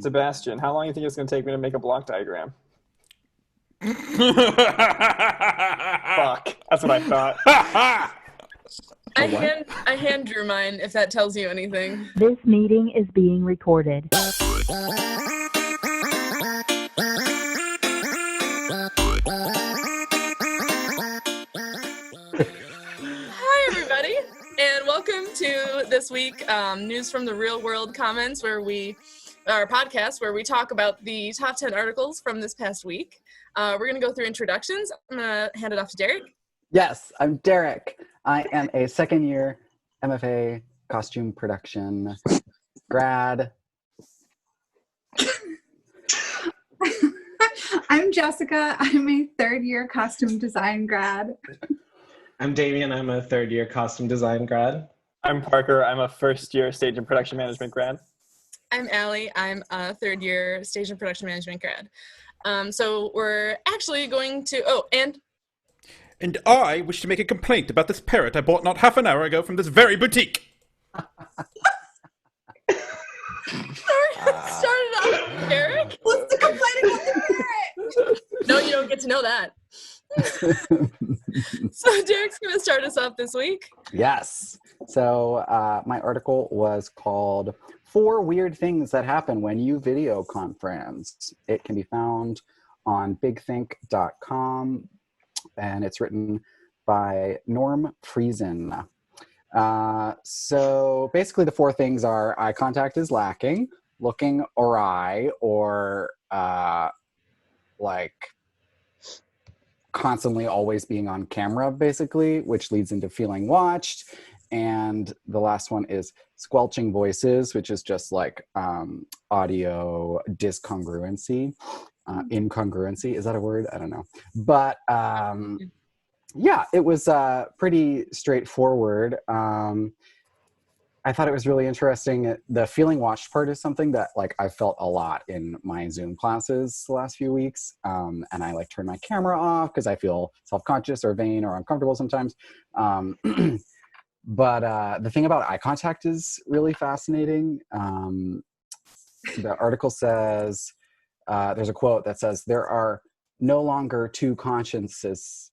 Sebastian, how long do you think it's going to take me to make a block diagram? Fuck. That's what I thought. I hand drew mine, if that tells you anything. This meeting is being recorded. Hi, everybody, and welcome to this week News from the Real World Comments, our podcast where we talk about the top 10 articles from this past week. We're going to go through introductions. I'm going to hand it off to Derek. Yes, I'm Derek. I am a second-year MFA costume production grad. I'm Jessica. I'm a third-year costume design grad. I'm Damien. I'm a third-year costume design grad. I'm Parker. I'm a first-year stage and production management grad. I'm Allie. I'm a third-year stage and production management grad. So we're actually going to... And I wish to make a complaint about this parrot I bought not half an hour ago from this very boutique. Started off, Derek. What's the complaint about the parrot? No, you don't get to know that. So Derek's going to start us off this week. Yes. So my article was called 4 Weird Things That Happen When You Video Conference. It can be found on bigthink.com. And it's written by Norm Friesen. So basically the 4 things are eye contact is lacking, looking awry, or like constantly always being on camera, basically, which leads into feeling watched. And the last one is squelching voices, which is just like audio discongruency. Incongruency, is that a word? I don't know. But yeah, it was pretty straightforward. I thought it was really interesting. The feeling watched part is something that like I felt a lot in my Zoom classes the last few weeks. And I like turn my camera off because I feel self-conscious or vain or uncomfortable sometimes. But the thing about eye contact is really fascinating. The article says, there's a quote that says, there are no longer two consciousnesses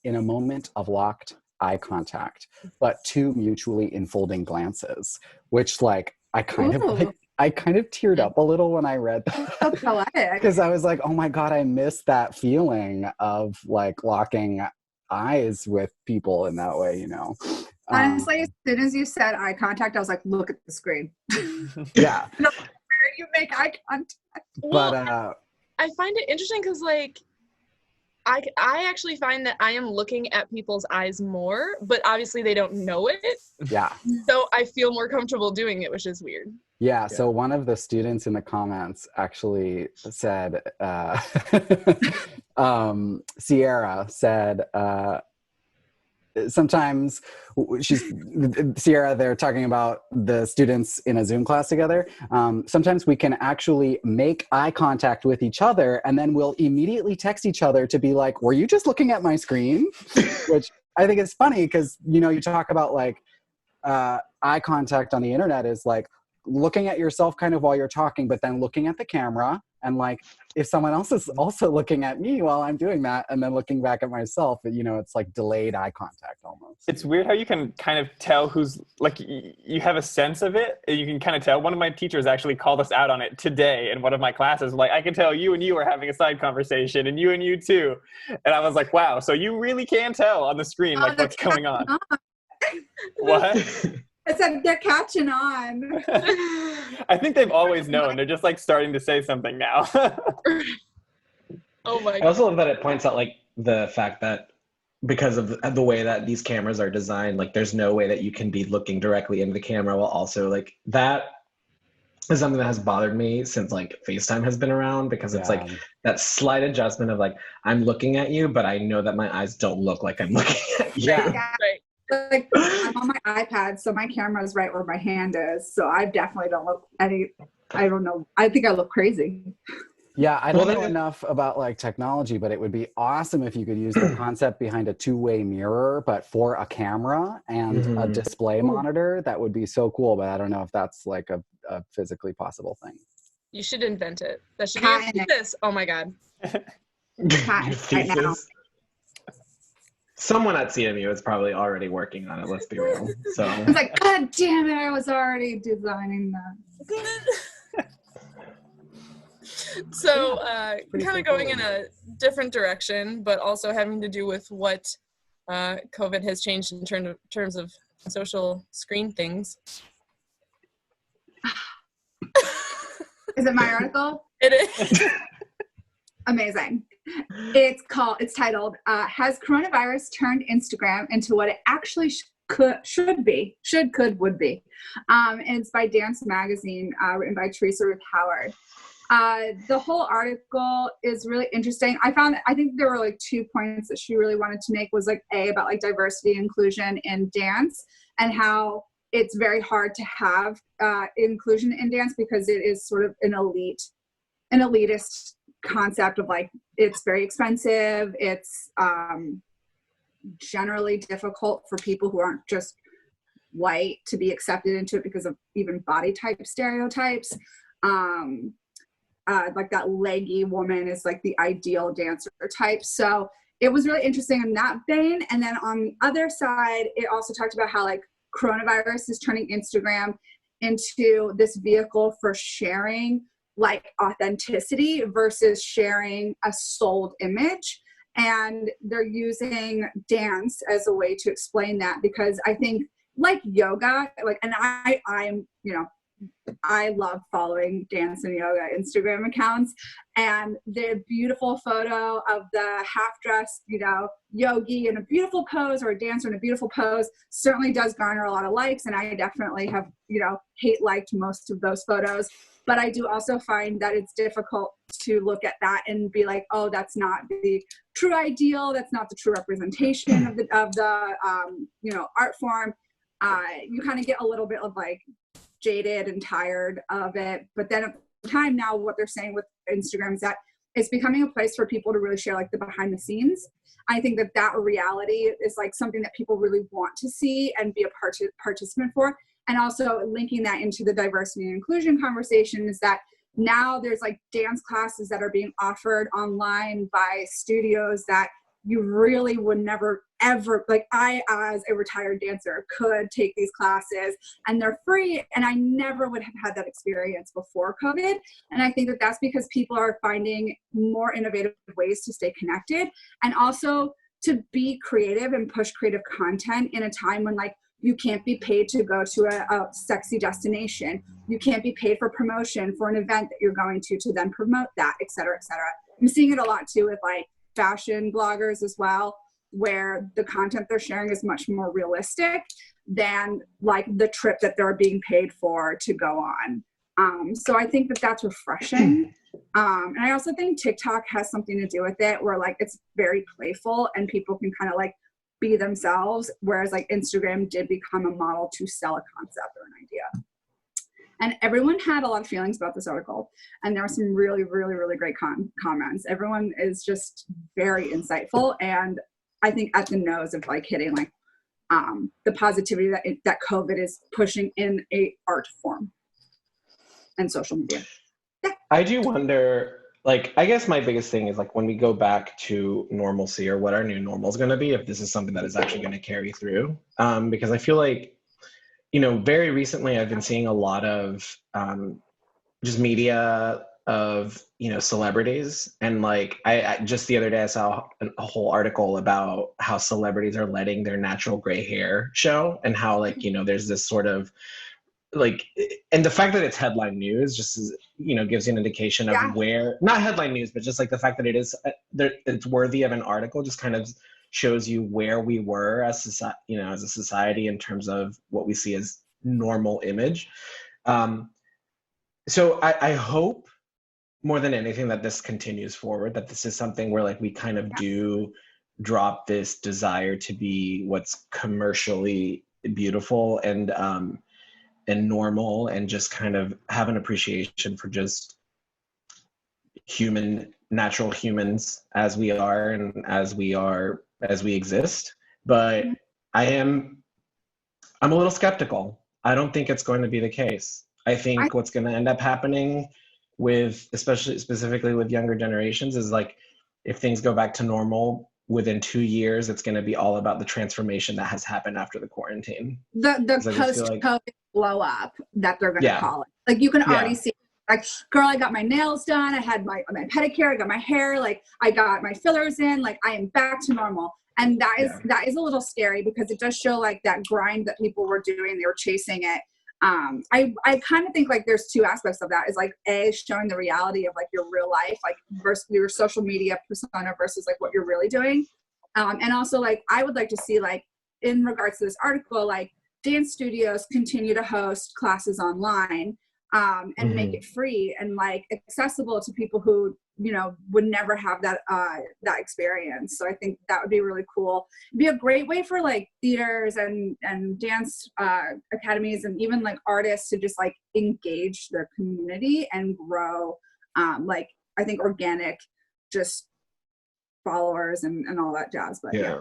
in a moment of locked eye contact, but 2 mutually enfolding glances, which like, I kind of teared up a little when I read that because I was like, oh my God, I missed that feeling of like locking eyes with people in that way, you know? Honestly, as soon as you said eye contact, I was like, look at the screen. Yeah. No, where you make eye contact. But I find it interesting because like I actually find that I am looking at people's eyes more, but obviously they don't know it. Yeah. So I feel more comfortable doing it, which is weird. Yeah, so one of the students in the comments actually said, Sierra said, sometimes Sierra, they're talking about the students in a Zoom class together. Sometimes we can actually make eye contact with each other and then we'll immediately text each other to be like, were you just looking at my screen? Which I think is funny because, you know, you talk about like eye contact on the internet is like looking at yourself kind of while you're talking, but then looking at the camera. And like, if someone else is also looking at me while I'm doing that and then looking back at myself, you know, it's like delayed eye contact almost. It's weird how you can kind of tell who's, like, you have a sense of it. You can kind of tell. One of my teachers actually called us out on it today in one of my classes. Like, I can tell you and you are having a side conversation and you too. And I was like, wow, so you really can tell on the screen, like, what's going on. What? I said, they're catching on. I think they've always known. They're just like starting to say something now. Oh my God. I also love that it points out like the fact that because of the way that these cameras are designed, like there's no way that you can be looking directly into the camera while also like that is something that has bothered me since like FaceTime has been around because it's like that slight adjustment of like, I'm looking at you, but I know that my eyes don't look like I'm looking at you. Yeah. Right. Like I'm on my iPad, so my camera is right where my hand is. So I definitely don't look I don't know. I think I look crazy. Yeah, I Well, don't know then, enough about like technology, but it would be awesome if you could use the concept behind a two-way mirror, but for a camera and a Mhm. display monitor. That would be so cool, but I don't know if that's like a physically possible thing. You should invent it. That should be your Patent it. thesis. Oh my god. Patent Your right now. thesis. Someone at CMU is probably already working on it. Let's be real. So I was like, God damn it! I was already designing that. So, pretty kind of going in straightforward. a different direction, but also having to do with what COVID has changed in terms of social screen things. Is it my article? It is. Amazing. It's titled, Has Coronavirus Turned Instagram into What It Actually Should Be? Would be. And it's by Dance Magazine, written by Teresa Ruth Howard. The whole article is really interesting. I think there were like 2 points that she really wanted to make, was like about like diversity and inclusion in dance, and how it's very hard to have inclusion in dance because it is sort of an elitist concept of like, it's very expensive. It's generally difficult for people who aren't just white to be accepted into it because of even body type stereotypes. Like that leggy woman is like the ideal dancer type. So it was really interesting in that vein. And then on the other side, it also talked about how like coronavirus is turning Instagram into this vehicle for sharing like authenticity versus sharing a sold image. And they're using dance as a way to explain that, because I think like yoga, like, and I'm, I love following dance and yoga Instagram accounts, and the beautiful photo of the half-dressed, yogi in a beautiful pose, or a dancer in a beautiful pose, certainly does garner a lot of likes. And I definitely have, hate liked most of those photos. But I do also find that it's difficult to look at that and be like, oh, that's not the true ideal. That's not the true representation of the art form. You kind of get a little bit of like jaded and tired of it. But then at the time now, what they're saying with Instagram is that it's becoming a place for people to really share like the behind the scenes. I think that reality is like something that people really want to see and be a participant for. And also linking that into the diversity and inclusion conversation is that now there's like dance classes that are being offered online by studios that you really would never ever, like I, as a retired dancer, could take these classes and they're free. And I never would have had that experience before COVID. And I think that that's because people are finding more innovative ways to stay connected, and also to be creative and push creative content in a time when like you can't be paid to go to a sexy destination. You can't be paid for promotion for an event that you're going to then promote that, et cetera, et cetera. I'm seeing it a lot too with like fashion bloggers as well, where the content they're sharing is much more realistic than like the trip that they're being paid for to go on. So I think that that's refreshing. And I also think TikTok has something to do with it, where like it's very playful and people can kind of like be themselves, whereas like Instagram did become a model to sell a concept or an idea. And everyone had a lot of feelings about this article, and there were some really, really, really great comments. Everyone is just very insightful, and I think at the nose of like hitting like the positivity that COVID is pushing in a art form and social media. Yeah. I do wonder, like, I guess my biggest thing is like when we go back to normalcy, or what our new normal is going to be, if this is something that is actually going to carry through. Because I feel like, very recently I've been seeing a lot of just media of, celebrities. And like, I just the other day I saw a whole article about how celebrities are letting their natural gray hair show, and how like, there's this sort of like, and the fact that it's headline news just is, gives you an indication of where, not headline news, but just like the fact that it is it's worthy of an article, just kind of shows you where we were as society, as a society, in terms of what we see as normal image. So I hope more than anything that this continues forward, that this is something where like we kind of do drop this desire to be what's commercially beautiful and normal, and just kind of have an appreciation for just natural humans as we are and as we exist. But I'm a little skeptical. I don't think it's going to be the case. I think what's going to end up happening with, especially specifically with younger generations, is like if things go back to normal within 2 years, it's going to be all about the transformation that has happened after the quarantine. The post-COVID blow up that they're going to call it. Like you can already see, like, girl, I got my nails done. I had my pedicure. I got my hair. Like I got my fillers in. Like I am back to normal. And that is a little scary because it does show like that grind that people were doing. They were chasing it. I kind of think like there's two aspects of that, is like showing the reality of like your real life, like versus your social media persona versus like what you're really doing. And also like I would like to see, like in regards to this article, like dance studios continue to host classes online and make it free and like accessible to people who, you know, would never have that experience. So I think that would be really cool. It'd be a great way for like theaters and dance academies and even like artists to just like engage their community and grow like I think organic just followers and all that jazz. But I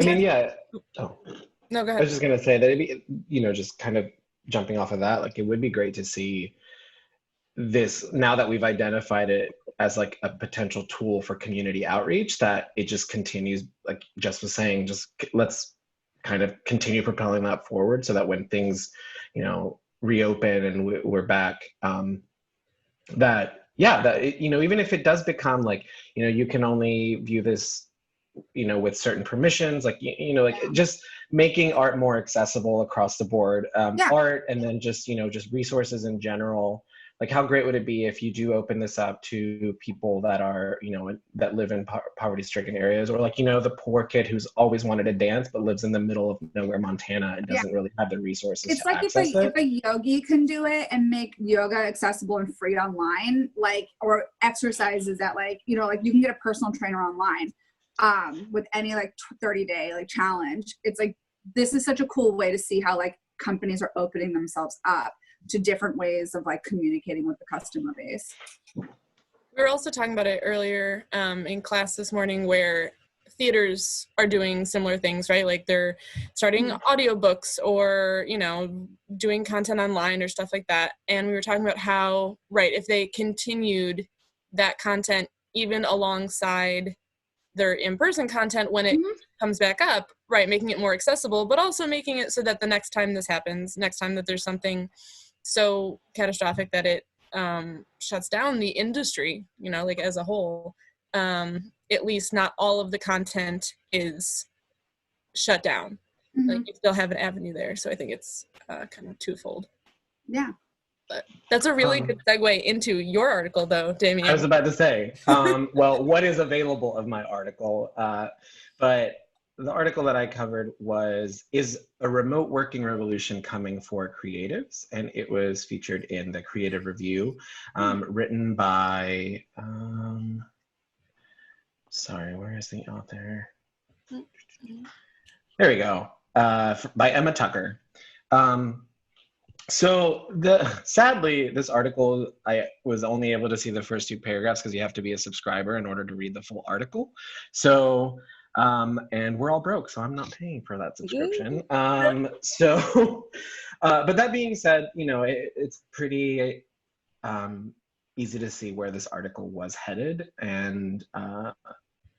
mean, oh no, go ahead. I was just gonna say that it'd be, you know, just kind of jumping off of that, like it would be great to see this, now that we've identified it as like a potential tool for community outreach, that it just continues, like Jess was saying, just let's kind of continue propelling that forward so that when things, you know, reopen and we're back, that it, you know, even if it does become like, you know, you can only view this, you know, with certain permissions, like, you know, like just making art more accessible across the board, art, and then just, you know, just resources in general. Like how great would it be if you do open this up to people that are, you know, that live in poverty-stricken areas, or like, you know, the poor kid who's always wanted to dance but lives in the middle of nowhere, Montana, and doesn't really have the resources it's to like access it. If a yogi can do it and make yoga accessible and free online, like, or exercises that like, you know, like you can get a personal trainer online with any like 30-day like challenge. It's like, this is such a cool way to see how like companies are opening themselves up to different ways of like communicating with the customer base. We were also talking about it earlier in class this morning, where theaters are doing similar things, right? Like they're starting audiobooks or, you know, doing content online or stuff like that. And we were talking about how, right, if they continued that content even alongside their in-person content when it comes back up, right, making it more accessible, but also making it so that the next time this happens, next time that there's something so catastrophic that it shuts down the industry, you know, like as a whole, at least not all of the content is shut down. Like you still have an avenue there. So I think it's kind of twofold. Yeah. But that's a really good segue into your article, though, Damien. I was about to say, well, what is available of my article? But the article that I covered is a remote working revolution coming for creatives, and it was featured in the Creative Review, written by, sorry, where is the author? There we go, by Emma Tucker. So sadly, this article, I was only able to see the first 2 paragraphs because you have to be a subscriber in order to read the full article. So, and we're all broke, so I'm not paying for that subscription. But that being said, you know, it's pretty easy to see where this article was headed. And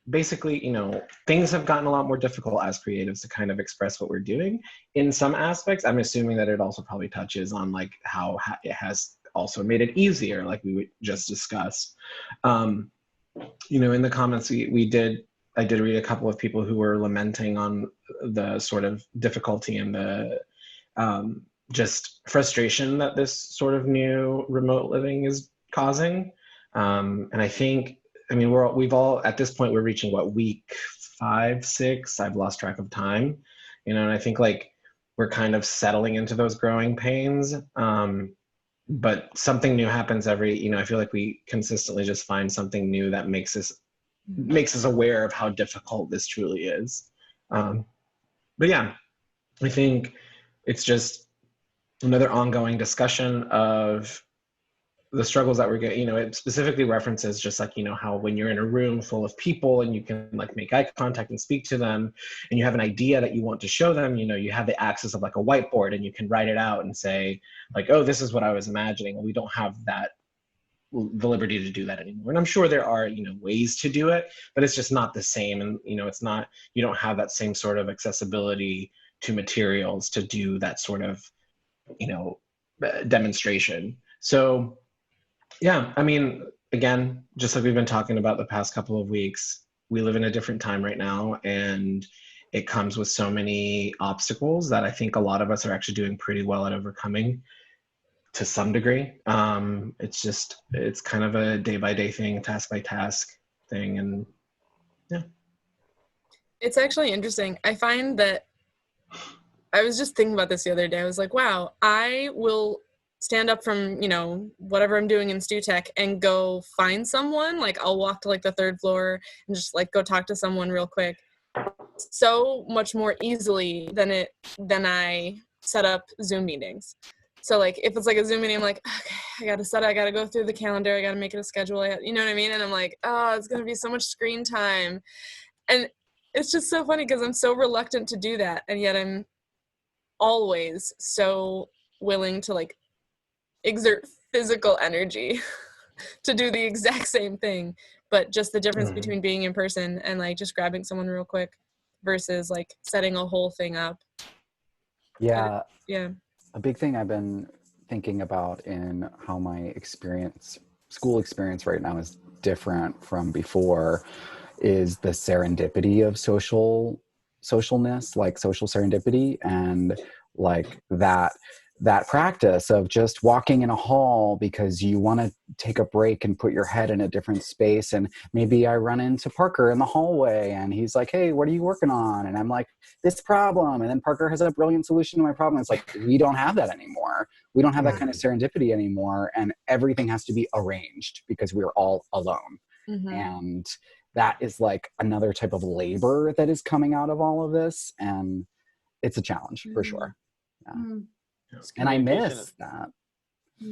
basically, you know, things have gotten a lot more difficult as creatives to kind of express what we're doing in some aspects. I'm assuming that it also probably touches on like how it has also made it easier, like we just discussed. You know, in the comments I did read a couple of people who were lamenting on the sort of difficulty and the just frustration that this sort of new remote living is causing. And I think, I mean, we've all, at this point, we're reaching what, week 5, 6? I've lost track of time, you know, and I think like we're kind of settling into those growing pains. But something new happens you know, I feel like we consistently just find something new that makes us aware of how difficult this truly is. But yeah, I think it's just another ongoing discussion of the struggles that we're getting, you know, it specifically references just like, you know, how when you're in a room full of people and you can like make eye contact and speak to them, and you have an idea that you want to show them, you know, you have the access of like a whiteboard and you can write it out and say like, oh, this is what I was imagining. And we don't have that, the liberty to do that anymore. And I'm sure there are, you know, ways to do it, but it's just not the same. And, you know, it's not, you don't have that same sort of accessibility to materials to do that sort of, you know, demonstration. So yeah, I mean, again, just like we've been talking about the past couple of weeks, we live in a different time right now, and it comes with so many obstacles that I think a lot of us are actually doing pretty well at overcoming to some degree. It's kind of a day by day thing, task by task thing. And yeah. It's actually interesting. I find that I was just thinking about this the other day. I was like, wow, I will stand up from, you know, whatever I'm doing in Stu Tech and go find someone. Like I'll walk to like the third floor and just like go talk to someone real quick. So much more easily than I set up Zoom meetings. So like if it's like a Zoom meeting, I'm like, okay, I gotta go through the calendar, I gotta make it a schedule, you know what I mean? And I'm like, oh, it's gonna be so much screen time. And it's just so funny because I'm so reluctant to do that, and yet I'm always so willing to like exert physical energy to do the exact same thing, but just the difference between being in person and like just grabbing someone real quick versus like setting a whole thing up. Yeah. Yeah. A big thing I've been thinking about in how my school experience right now is different from before is the serendipity of socialness, like social serendipity, and like that practice of just walking in a hall because you want to take a break and put your head in a different space. And maybe I run into Parker in the hallway and he's like, hey, what are you working on? And I'm like, this problem. And then Parker has a brilliant solution to my problem. It's like, we don't have that anymore. We don't have that kind of serendipity anymore. And everything has to be arranged because we're all alone. Mm-hmm. And that is like another type of labor that is coming out of all of this. And it's a challenge for sure. Yeah. Mm-hmm. And I miss that.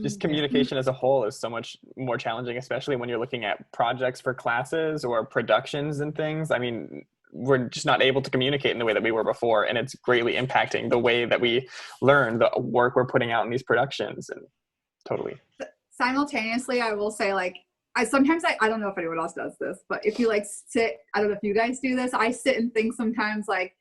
Just communication as a whole is so much more challenging, especially when you're looking at projects for classes or productions and things. I mean, we're just not able to communicate in the way that we were before, and it's greatly impacting the way that we learn, the work we're putting out in these productions. And totally. Simultaneously, I will say, like, I don't know if anyone else does this, but if you like sit, I don't know if you guys do this, I sit and think sometimes like,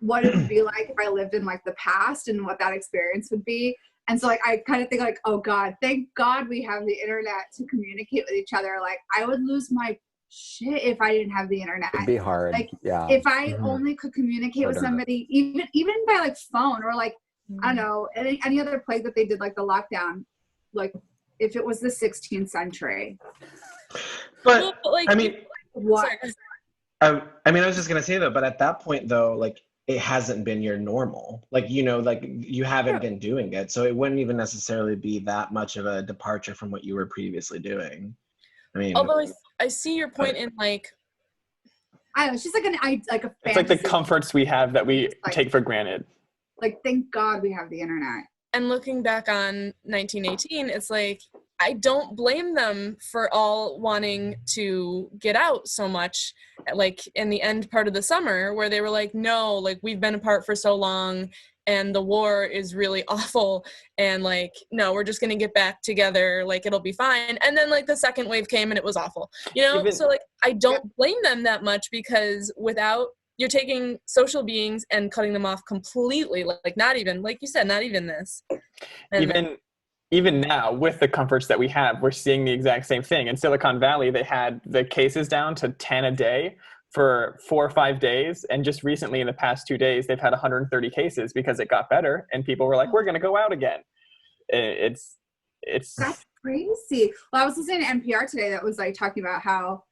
what it would be like if I lived in like the past and what that experience would be. And so like, I kind of think like, oh God, thank God we have the internet to communicate with each other. Like I would lose my shit if I didn't have the internet. It'd be hard. Like yeah. if I only could communicate with somebody, even by like phone or like, I don't know, any other plague that they did, like the lockdown, like if it was the 16th century. But like, I mean, what? I mean, I was just going to say though, but at that point though, like, it hasn't been your normal, like, you know, like you haven't been doing it. So it wouldn't even necessarily be that much of a departure from what you were previously doing. I mean, although I see your point in like, I don't know, it's just like a fantasy. It's like the comforts we have that we take for granted. Like, thank God we have the internet. And looking back on 1918, it's like, I don't blame them for all wanting to get out so much, like in the end part of the summer where they were like, no, like we've been apart for so long and the war is really awful. And like, no, we're just going to get back together. Like, it'll be fine. And then like the second wave came and it was awful, you know? So like, I don't blame them that much because you're taking social beings and cutting them off completely. Like not even, like you said, not even this. And even now, with the comforts that we have, we're seeing the exact same thing. In Silicon Valley, they had the cases down to 10 a day for 4 or 5 days. And just recently, in the past 2 days, they've had 130 cases because it got better. And people were like, we're going to go out again. It's That's crazy. Well, I was listening to NPR today that was like talking about how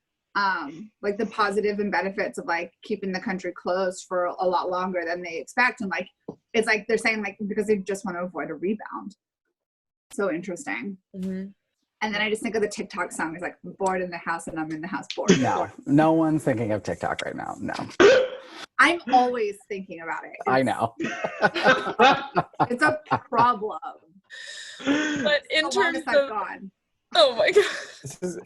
like the positive and benefits of like keeping the country closed for a lot longer than they expect. And like, it's like they're saying like, because they just want to avoid a rebound. So interesting. Mm-hmm. And then I just think of the TikTok song. It's like, I'm bored in the house and I'm in the house bored. No one's thinking of TikTok right now. No. I'm always thinking about it. I know. It's a problem. But in The terms longest I've of, gone. oh my god, This is,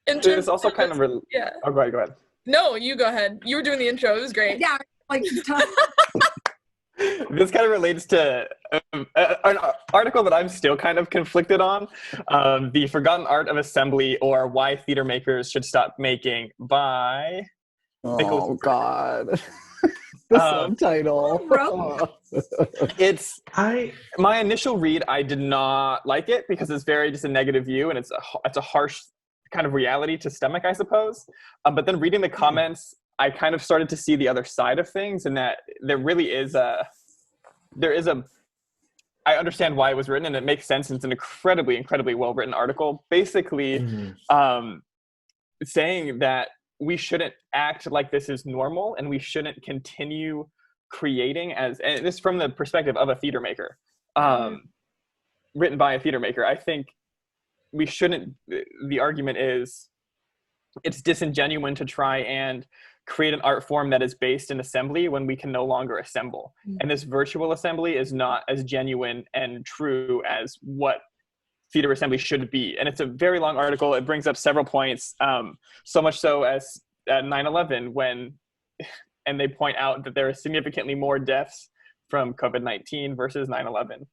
in terms there's also of kind of yeah. oh, go ahead. No, you go ahead. You were doing the intro. It was great. Yeah, like This kind of relates to an article that I'm still kind of conflicted on, The Forgotten Art of Assembly, or Why Theater Makers Should Stop Making, by Oh God. The subtitle. It's my initial read. I did not like it because it's very just a negative view, and it's a harsh kind of reality to stomach, I suppose. But then reading the comments, I kind of started to see the other side of things, and that there really is I understand why it was written, and it makes sense. It's an incredibly well written article, basically saying that we shouldn't act like this is normal, and we shouldn't continue creating and this is from the perspective of a theater maker, written by a theater maker. I think we shouldn't. The argument is it's disingenuous to try and create an art form that is based in assembly when we can no longer assemble. And this virtual assembly is not as genuine and true as what theater assembly should be. And it's a very long article. It brings up several points, so much so as at 9/11 and they point out that there are significantly more deaths from COVID-19 versus 9/11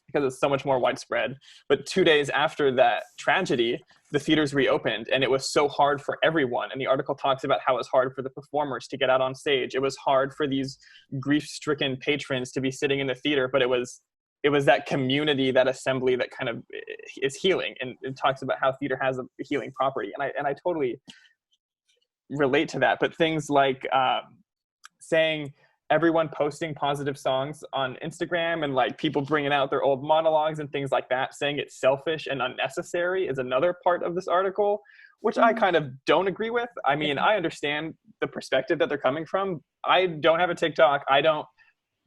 because it's so much more widespread. But 2 days after that tragedy, the theaters reopened, and it was so hard for everyone. And the article talks about how it was hard for the performers to get out on stage. It was hard for these grief-stricken patrons to be sitting in the theater, but it was that community, that assembly that kind of is healing. And it talks about how theater has a healing property. And I totally relate to that. But things like saying everyone posting positive songs on Instagram and like people bringing out their old monologues and things like that, saying it's selfish and unnecessary is another part of this article, which I kind of don't agree with. I mean, I understand the perspective that they're coming from. I don't have a TikTok. I don't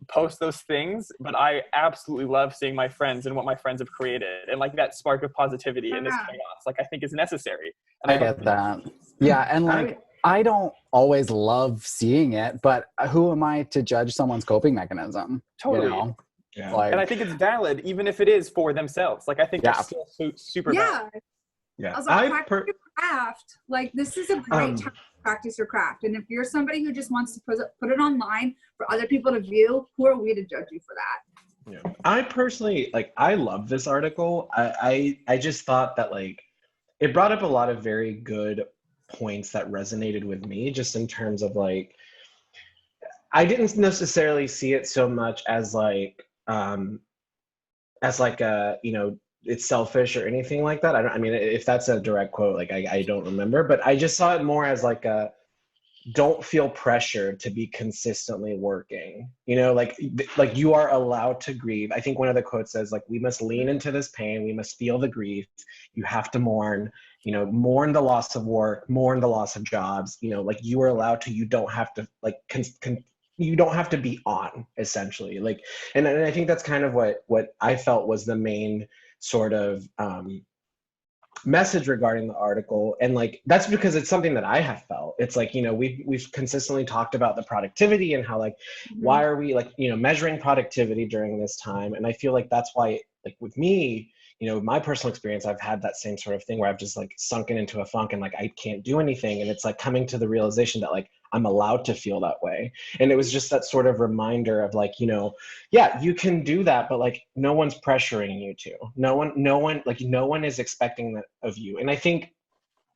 post those things, but I absolutely love seeing my friends and what my friends have created, and like that spark of positivity in this chaos, like I think is necessary. And I get that. Yeah, and like I don't always love seeing it, but who am I to judge someone's coping mechanism? Totally. You know? Yeah. Like, and I think it's valid, even if it is for themselves. Like I think that's still super valid. Yeah. I was like, practice your craft. Like this is a great time to practice your craft. And if you're somebody who just wants to put it online for other people to view, who are we to judge you for that? Yeah. I personally, like, I love this article. I just thought that, like, it brought up a lot of very good points that resonated with me, just in terms of, like, I didn't necessarily see it so much as like a, you know, it's selfish or anything like that. I mean, if that's a direct quote, like I don't remember, but I just saw it more as like a, don't feel pressured to be consistently working, you know, like you are allowed to grieve. I think one of the quotes says, like, we must lean into this pain. We must feel the grief. You have to mourn, you know, mourn the loss of work, mourn the loss of jobs, you know, like you are allowed to, you don't have to like, you don't have to be on, essentially. Like, and I think that's kind of what I felt was the main sort of message regarding the article. And like, that's because it's something that I have felt. It's like, you know, we've consistently talked about the productivity and how, like, why are we, like, you know, measuring productivity during this time? And I feel like that's why, like, with me, you know, my personal experience, I've had that same sort of thing where I've just like sunken into a funk and like I can't do anything. And it's like coming to the realization that like I'm allowed to feel that way. And it was just that sort of reminder of like, you know, yeah, you can do that, but like no one's pressuring you to. No one is expecting that of you. And I think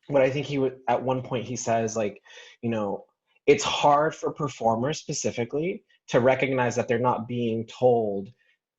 he would, at one point he says, like, you know, it's hard for performers specifically to recognize that they're not being told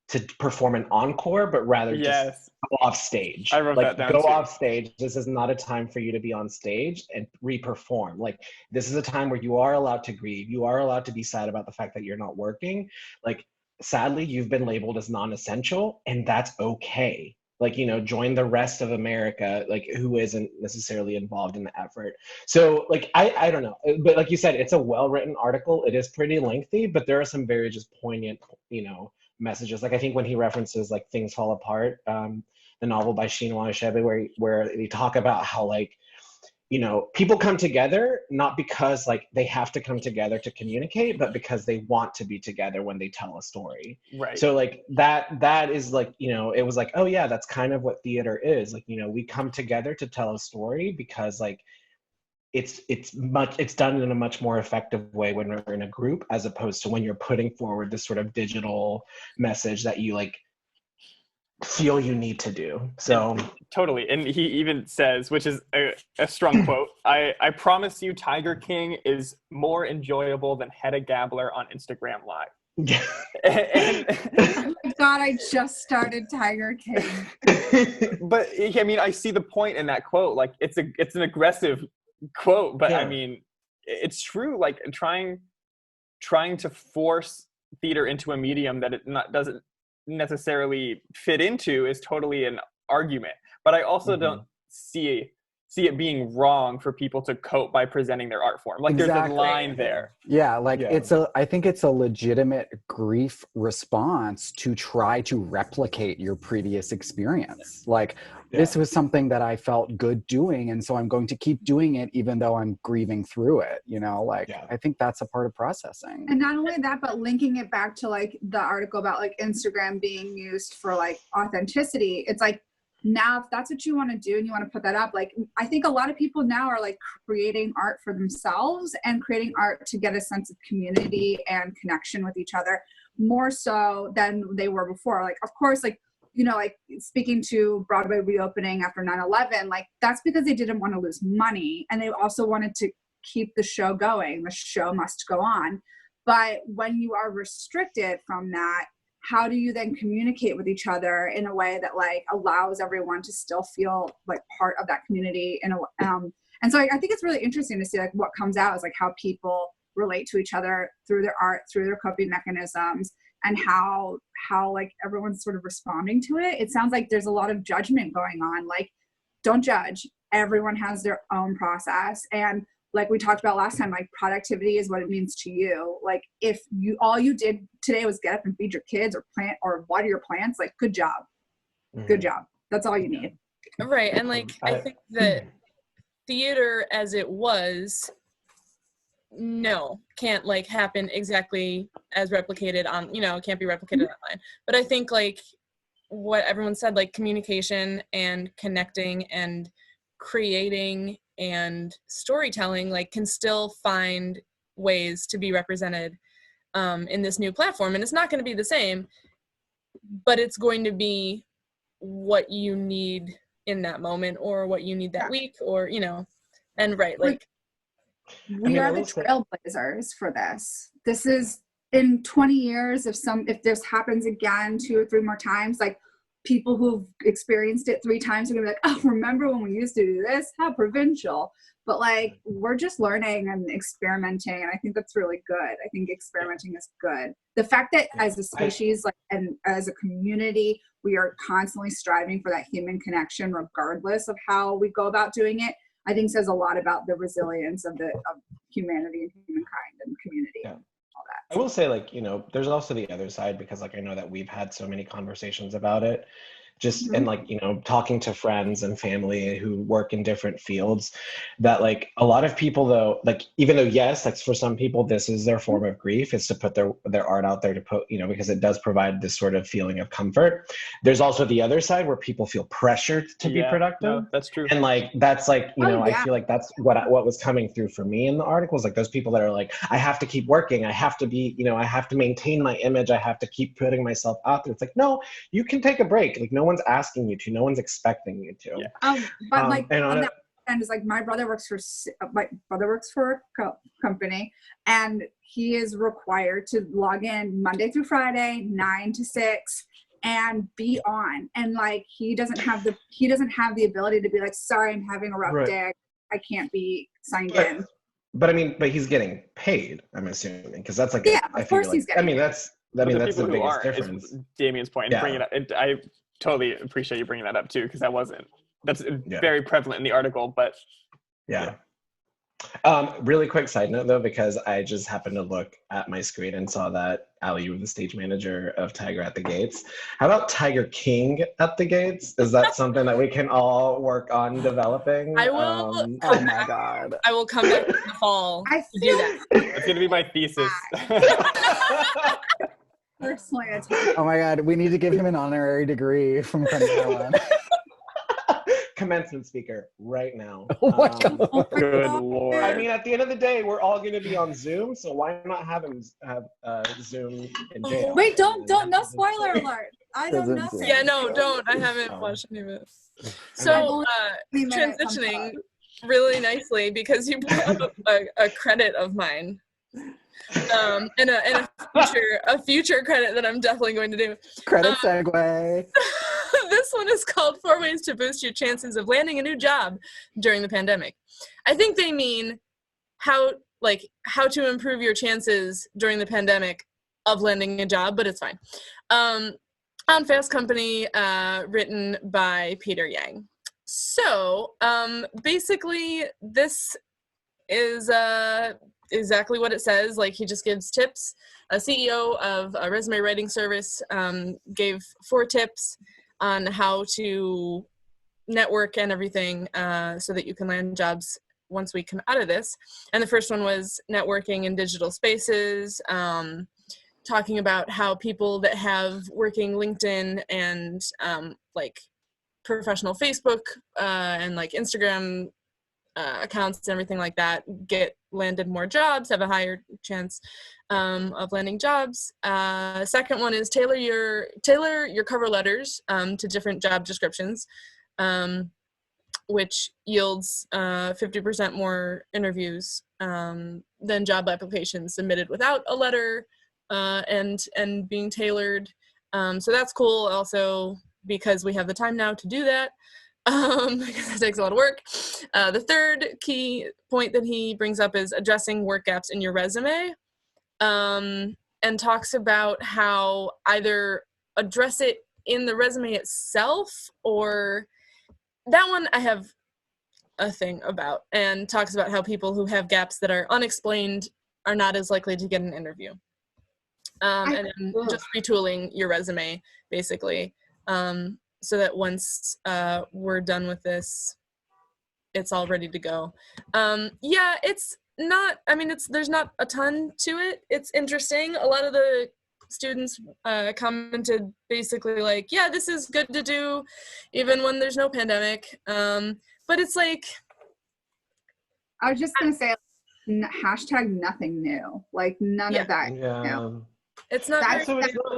to perform an encore, but rather just go off stage. I wrote like, that down go too. off stage. This is not a time for you to be on stage and re-perform. Like, this is a time where you are allowed to grieve. You are allowed to be sad about the fact that you're not working. Like, sadly, you've been labeled as non-essential, and that's okay. Like, you know, join the rest of America, like, who isn't necessarily involved in the effort. So, like, I don't know. But like you said, it's a well-written article. It is pretty lengthy, but there are some very just poignant, you know, messages. Like, I think when he references like Things Fall Apart, the novel by Chinua Achebe, where they talk about how, like, people come together not because like they have to come together to communicate, but because they want to be together when they tell a story. Right. So like that is like, it was like, oh yeah, that's kind of what theater is. Like, we come together to tell a story because like it's done in a much more effective way when we're in a group, as opposed to when you're putting forward this sort of digital message that you like feel you need to do. So totally. And he even says, which is a strong quote, I promise you Tiger King is more enjoyable than Hedda Gabler on Instagram Live. Yeah. Oh my God, I just started Tiger King. But I mean, I see the point in that quote. Like it's an aggressive quote, but Yeah. I mean, it's true. Like trying to force theater into a medium that it doesn't necessarily fit into is totally an argument. But I also don't see it being wrong for people to cope by presenting their art form. Like there's a line there. Yeah, like I think it's a legitimate grief response to try to replicate your previous experience. Like this was something that I felt good doing, and so I'm going to keep doing it even though I'm grieving through it, I think that's a part of processing. And not only that, but linking it back to like the article about like Instagram being used for like authenticity. It's like, now if that's what you want to do and you want to put that up, like I think a lot of people now are like creating art for themselves and creating art to get a sense of community and connection with each other more so than they were before. Like, of course, like, like speaking to Broadway reopening after 9/11, like that's because they didn't want to lose money and they also wanted to keep the show going. The show must go on. But when you are restricted from that, how do you then communicate with each other in a way that like allows everyone to still feel like part of that community? And so I think it's really interesting to see like what comes out is like how people relate to each other through their art, through their coping mechanisms, and how like everyone's sort of responding to it. It sounds like there's a lot of judgment going on. Like, don't judge. Everyone has their own process. And like we talked about last time, like productivity is what it means to you. Like if all you did today was get up and feed your kids or plant or water your plants, like good job. Good job. That's all you need. Right. And like, I think that theater as it was, can't like happen exactly as replicated on, it can't be replicated online. But I think like what everyone said, like communication and connecting and creating and storytelling like can still find ways to be represented in this new platform. And it's not going to be the same, but it's going to be what you need in that moment or what you need that week or, and right. Like we are the trailblazers for this. This is in 20 years. If this happens again 2 or 3 more times, like people who've experienced it 3 times are gonna be like, oh, remember when we used to do this? How provincial. But like, we're just learning and experimenting. And I think that's really good. I think experimenting is good. The fact that as a species, like, and as a community, we are constantly striving for that human connection, regardless of how we go about doing it, I think says a lot about the resilience of humanity and humankind and community. Yeah. I will say, like, there's also the other side, because like I know that we've had so many conversations about it, just and like talking to friends and family who work in different fields, that like a lot of people though, like even though yes, like for some people this is their form of grief, is to put their art out there to put, because it does provide this sort of feeling of comfort. There's also the other side where people feel pressured to be productive. No, that's true. And like that's like I feel like that's what was coming through for me in the articles, like those people that are like, I have to keep working, I have to be, I have to maintain my image, I have to keep putting myself out there. It's like, no, you can take a break. Like no one's asking you to, no one's expecting you to. But like on that end is like my brother works for a company, and he is required to log in Monday through Friday 9 to 6 and be on, and like he doesn't have the ability to be like, sorry, I'm having a rough day, I can't be signed in. But he's getting paid, I'm assuming, because that's like of course he's getting paid. That's the biggest difference. Damien's point, and bring it up. I totally appreciate you bringing that up too, because that's very prevalent in the article. But Really quick side note though, because I just happened to look at my screen and saw that Ali, you were the stage manager of Tiger at the Gates. How about Tiger King at the Gates? Is that something that we can all work on developing? I will. Oh my God. I will come back in the fall I to do that. It's gonna be my thesis. personally attacked. Oh my God. We need to give him an honorary degree from Carnegie Mellon. Commencement speaker right now. Oh my God. Good Lord. I mean, at the end of the day, we're all going to be on Zoom, so why not have him have Zoom in jail? Wait, don't, no spoiler alert. I know nothing. Yeah, no, don't. I haven't watched any of it. So, transitioning really nicely because you brought up a credit of mine. And a future credit that I'm definitely going to do. Credit segue. This one is called 4 Ways to Boost Your Chances of Landing a New Job During the Pandemic. I think they mean how to improve your chances during the pandemic of landing a job, but it's fine. On Fast Company, written by Peter Yang. So basically this is exactly what it says. Like, he just gives tips. A CEO of a resume writing service gave 4 tips on how to network and everything so that you can land jobs once we come out of this. And the first one was networking in digital spaces, talking about how people that have working LinkedIn and like professional Facebook and like Instagram accounts and everything like that get landed more jobs, have a higher chance of landing jobs. Second one is tailor your cover letters to different job descriptions, which yields 50% more interviews than job applications submitted without a letter and being tailored. So that's cool also because we have the time now to do that. Because it takes a lot of work. The third key point that he brings up is addressing work gaps in your resume, and talks about how either address it in the resume itself, or that one I have a thing about, and talks about how people who have gaps that are unexplained are not as likely to get an interview. And then just retooling your resume, basically. So that once we're done with this, it's all ready to go. Yeah, it's not, I mean, there's not a ton to it. It's interesting. A lot of the students commented basically like, yeah, this is good to do even when there's no pandemic. But it's like, I was just going to say, hashtag nothing new. Like, none of that. Yeah. It's not That's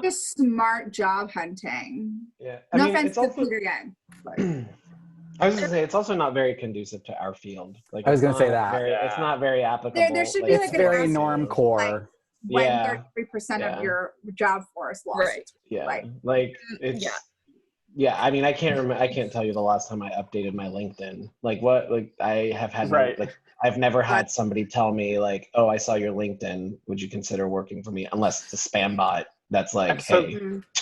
just smart job hunting. Yeah. No offense to Peter Yang. I was going to say, it's also not very conducive to our field. Like, I was going to say that. It's not very applicable. There should be it's like very an norm core. When 33% of your job force lost. Right. Yeah. Like, like it's I mean, I can't tell you the last time I updated my LinkedIn. Like what, like I have had I've never had somebody tell me like, oh, I saw your LinkedIn. Would you consider working for me? Unless it's a spam bot that's like,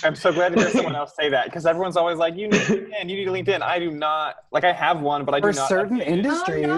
I'm so glad to hear someone else say that, because everyone's always like, you need LinkedIn. I do not. Like, I have one, but I do not. For certain industries,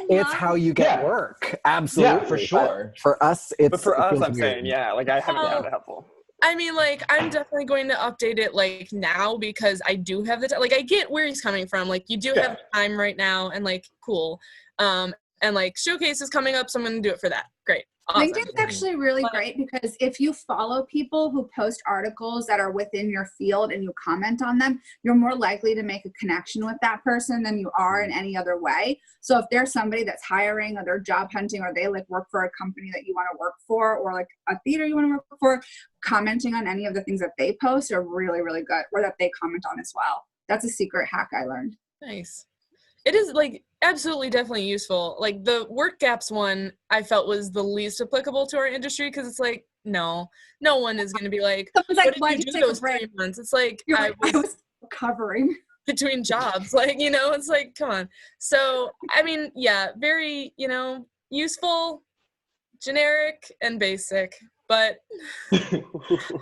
it's how you get work. Absolutely. Yeah, for sure. But for us, it's. But for us, I'm weird. saying, like, I haven't found it helpful. I mean, like, I'm definitely going to update it, like, now, because I do have the time. Like, I get where he's coming from. Like, you do have time right now, and, like, cool. And, like, Showcase is coming up, so I'm going to do it for that. Great. Awesome. LinkedIn's actually really great because if you follow people who post articles that are within your field and you comment on them, you're more likely to make a connection with that person than you are in any other way. So if there's somebody that's hiring or they're job hunting or they like work for a company that you want to work for or like a theater you want to work for, commenting on any of the things that they post are really, really good, or that they comment on as well. That's a secret hack I learned. Nice. It is, like, absolutely definitely useful. Like, the work gaps one I felt was the least applicable to our industry, because it's like, no one is going to be like, what did you do those 3 months? It's like, I was covering between jobs. Like, you know, it's like, come on. So, I mean, yeah, very, you know, useful, generic, and basic. But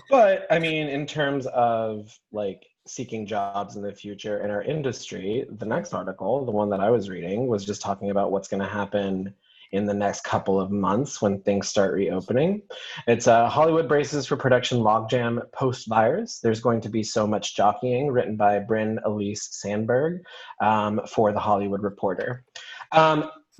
but I mean, in terms of like seeking jobs in the future in our industry, the next article, the one that I was reading, was just talking about what's going to happen in the next couple of months when things start reopening. It's Hollywood braces for production Logjam post-virus. There's going to be So Much Jockeying, written by Bryn Elise Sandberg for The Hollywood Reporter.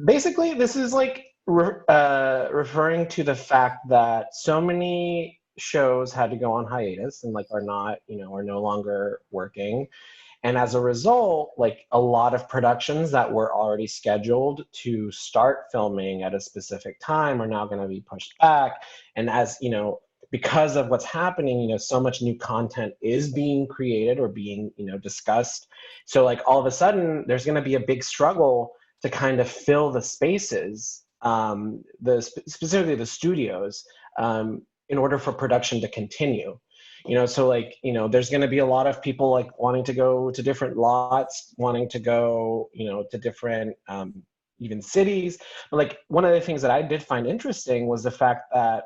Basically, this is like referring to the fact that so many shows had to go on hiatus and like are not, are no longer working. And as a result, like a lot of productions that were already scheduled to start filming at a specific time are now going to be pushed back. And as, because of what's happening, so much new content is being created or being, discussed. So like all of a sudden there's going to be a big struggle to kind of fill the spaces, specifically the studios, in order for production to continue. So like, there's going to be a lot of people like wanting to go to different lots, wanting to go, to different even cities. But like one of the things that I did find interesting was the fact that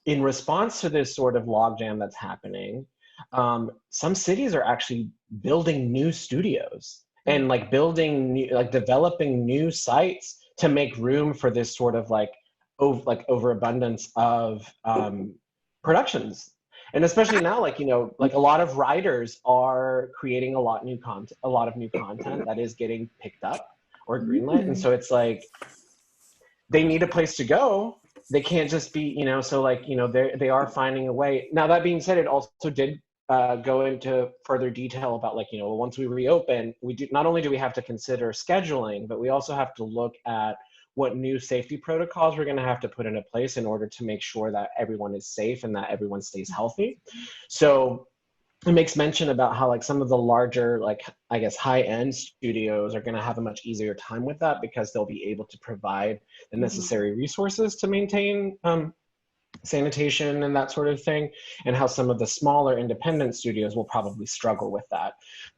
in response to this sort of logjam that's happening, some cities are actually building new studios and like building new, like developing new sites to make room for this sort of like overabundance of productions. And especially now, like, like a lot of writers are creating a lot of new content that is getting picked up or greenlit. And so it's like, they need a place to go. They can't just be, so like, they are finding a way. Now, that being said, it also did go into further detail about like, once we reopen, not only do we have to consider scheduling, but we also have to look at what new safety protocols we're going to have to put into place in order to make sure that everyone is safe and that everyone stays healthy. So it makes mention about how like some of the larger, like, I guess, high-end studios are going to have a much easier time with that because they'll be able to provide the necessary resources to maintain sanitation and that sort of thing, and how some of the smaller independent studios will probably struggle with that.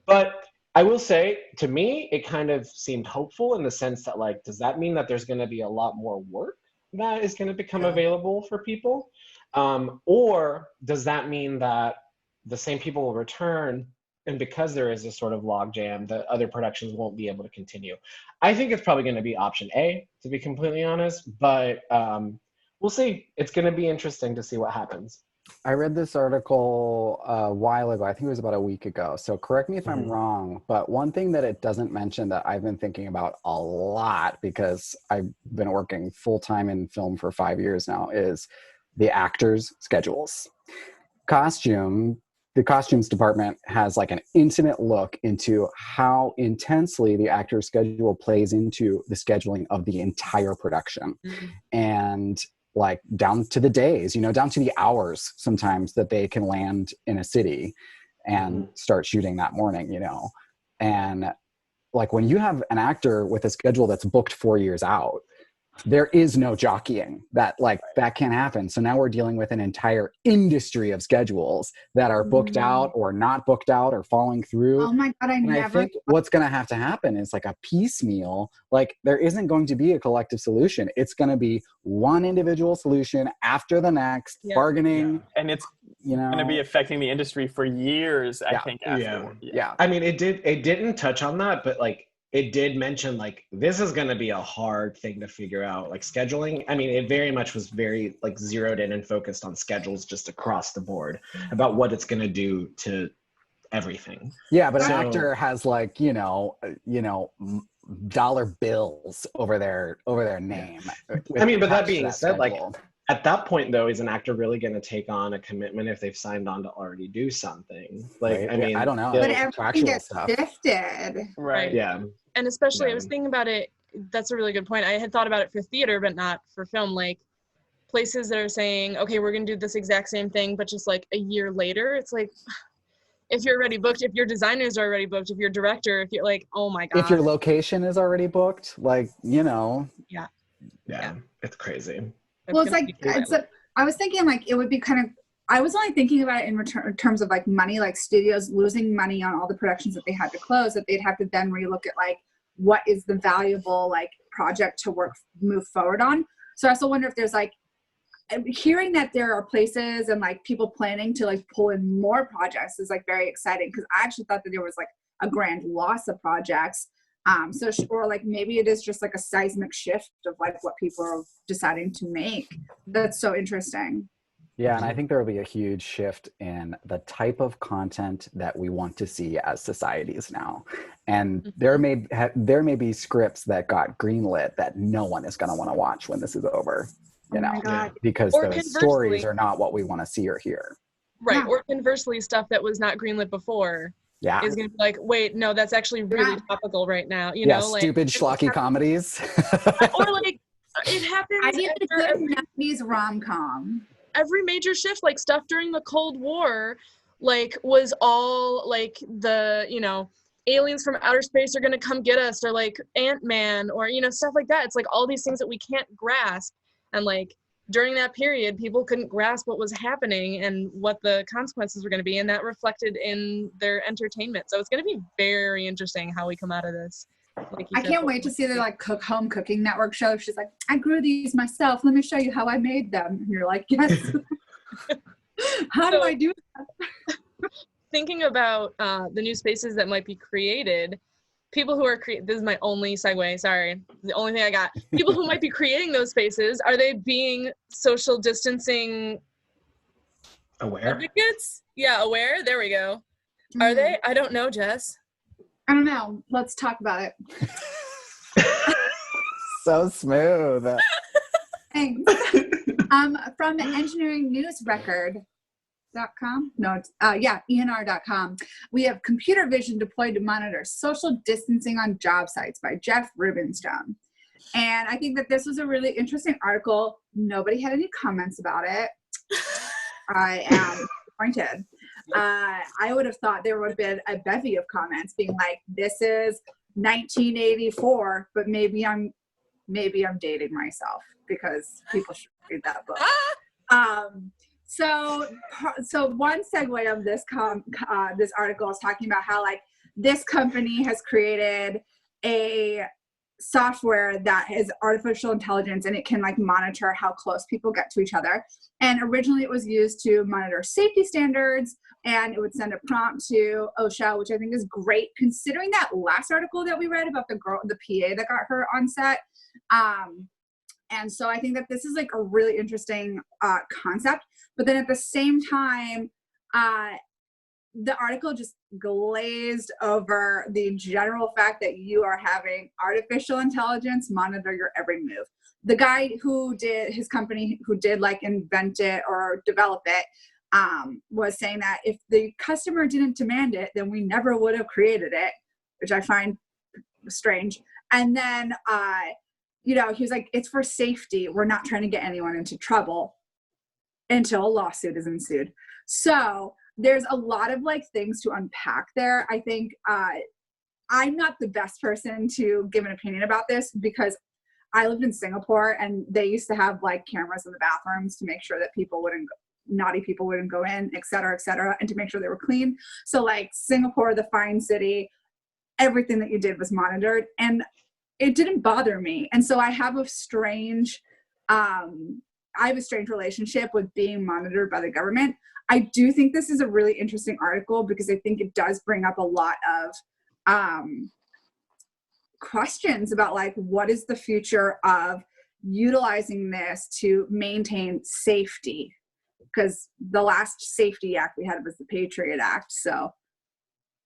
But I will say, to me, it kind of seemed hopeful in the sense that, like, does that mean that there's going to be a lot more work that is going to become available for people? Or does that mean that the same people will return, and because there is this sort of logjam, the other productions won't be able to continue? I think it's probably going to be option A, to be completely honest, but we'll see. It's going to be interesting to see what happens. I read this article a while ago. I think it was about a week ago. So correct me if I'm wrong, but one thing that it doesn't mention that I've been thinking about a lot because I've been working full-time in film for 5 years now is the actors' schedules. The costumes department has like an intimate look into how intensely the actor's schedule plays into the scheduling of the entire production. And like down to the days, down to the hours sometimes that they can land in a city and start shooting that morning, And like when you have an actor with a schedule that's booked 4 years out, there is no jockeying. That can't happen. So now we're dealing with an entire industry of schedules that are booked out or not booked out or falling through. Oh my God, I think what's going to have to happen is like a piecemeal, like there isn't going to be a collective solution. It's going to be one individual solution after the next, bargaining. Yeah. And it's going to be affecting the industry for years, I think. Afterward. Yeah. I mean, it didn't touch on that, but like, it did mention like this is going to be a hard thing to figure out, like scheduling. I mean, it very much was very like zeroed in and focused on schedules just across the board about what it's going to do to everything. Yeah, but an actor has like dollar bills over their name. I mean, but that being said, like at that point though, is an actor really going to take on a commitment if they've signed on to already do something? Like, right. I mean, I don't know. But everything gets shifted. Right. Yeah. And especially, I was thinking about it. That's a really good point. I had thought about it for theater, but not for film. Like places that are saying, okay, we're going to do this exact same thing, but just like a year later, it's like, if you're already booked, if your designers are already booked, if your director, if you're like, oh my God. If your location is already booked, like, Yeah, it's crazy. Well, I was thinking like it would be kind of, I was only thinking about it in terms of like money, like studios losing money on all the productions that they had to close, that they'd have to then relook at like, what is the valuable like project to move forward on. So I also wonder if there's like, hearing that there are places and like people planning to like pull in more projects is like very exciting, because I actually thought that there was like a grand loss of projects. Or like maybe it is just like a seismic shift of like what people are deciding to make. That's so interesting. Yeah, and I think there will be a huge shift in the type of content that we want to see as societies now. And there may be scripts that got greenlit that no one is going to want to watch when this is over, you know, because Or those stories are not what we want to see or hear. Right. Yeah. Or conversely, stuff that was not greenlit before is going to be like, wait, no, that's actually really topical right now. You know, like stupid schlocky comedies. Or like it happens. I need a good 90s rom-com. Every major shift, like stuff during the Cold War, like was all like the, you know, aliens from outer space are going to come get us, or like Ant-Man, or, you know, stuff like that. It's like all these things that we can't grasp. And like during that period, people couldn't grasp what was happening and what the consequences were going to be. And that reflected in their entertainment. So it's going to be very interesting how we come out of this. Like I can't wait to see the like home cooking network show. She's like, I grew these myself. Let me show you how I made them. And you're like, yes. How do I do that? Thinking about the new spaces that might be created, people who are this is my only segue, sorry, the only thing I got. People who might be creating those spaces, are they being social distancing Aware? advocates? Yeah, aware. There we go. Are they? I don't know, Jess. I don't know. Let's talk about it. So smooth. Thanks. From the Engineering News Record.com. No, it's ENR.com. We have computer vision deployed to monitor social distancing on job sites by Jeff Rubenstone. And I think that this was a really interesting article. Nobody had any comments about it. I am disappointed. I would have thought there would have been a bevy of comments being like, this is 1984, but maybe I'm dating myself because people should read that book. So one segue of this this article is talking about how like this company has created a software that is artificial intelligence, and it can like monitor how close people get to each other. And originally it was used to monitor safety standards, and it would send a prompt to OSHA, which I think is great considering that last article that we read about the PA that got hurt on set. And so I think that this is like a really interesting concept. But then at the same time, the article just glazed over the general fact that you are having artificial intelligence monitor your every move. The guy who did his company, who did like invent it or develop it, was saying that if the customer didn't demand it, then we never would have created it, which I find strange. And then, he was like, it's for safety. We're not trying to get anyone into trouble, until a lawsuit is ensued. So there's a lot of like things to unpack there. I think I'm not the best person to give an opinion about this because I lived in Singapore and they used to have like cameras in the bathrooms to make sure that naughty people wouldn't go in, et cetera, and to make sure they were clean. So like Singapore, the fine city, everything that you did was monitored, and it didn't bother me. And so I have a strange relationship with being monitored by the government. I do think this is a really interesting article because I think it does bring up a lot of questions about like, what is the future of utilizing this to maintain safety? Because the last safety act we had was the Patriot Act. So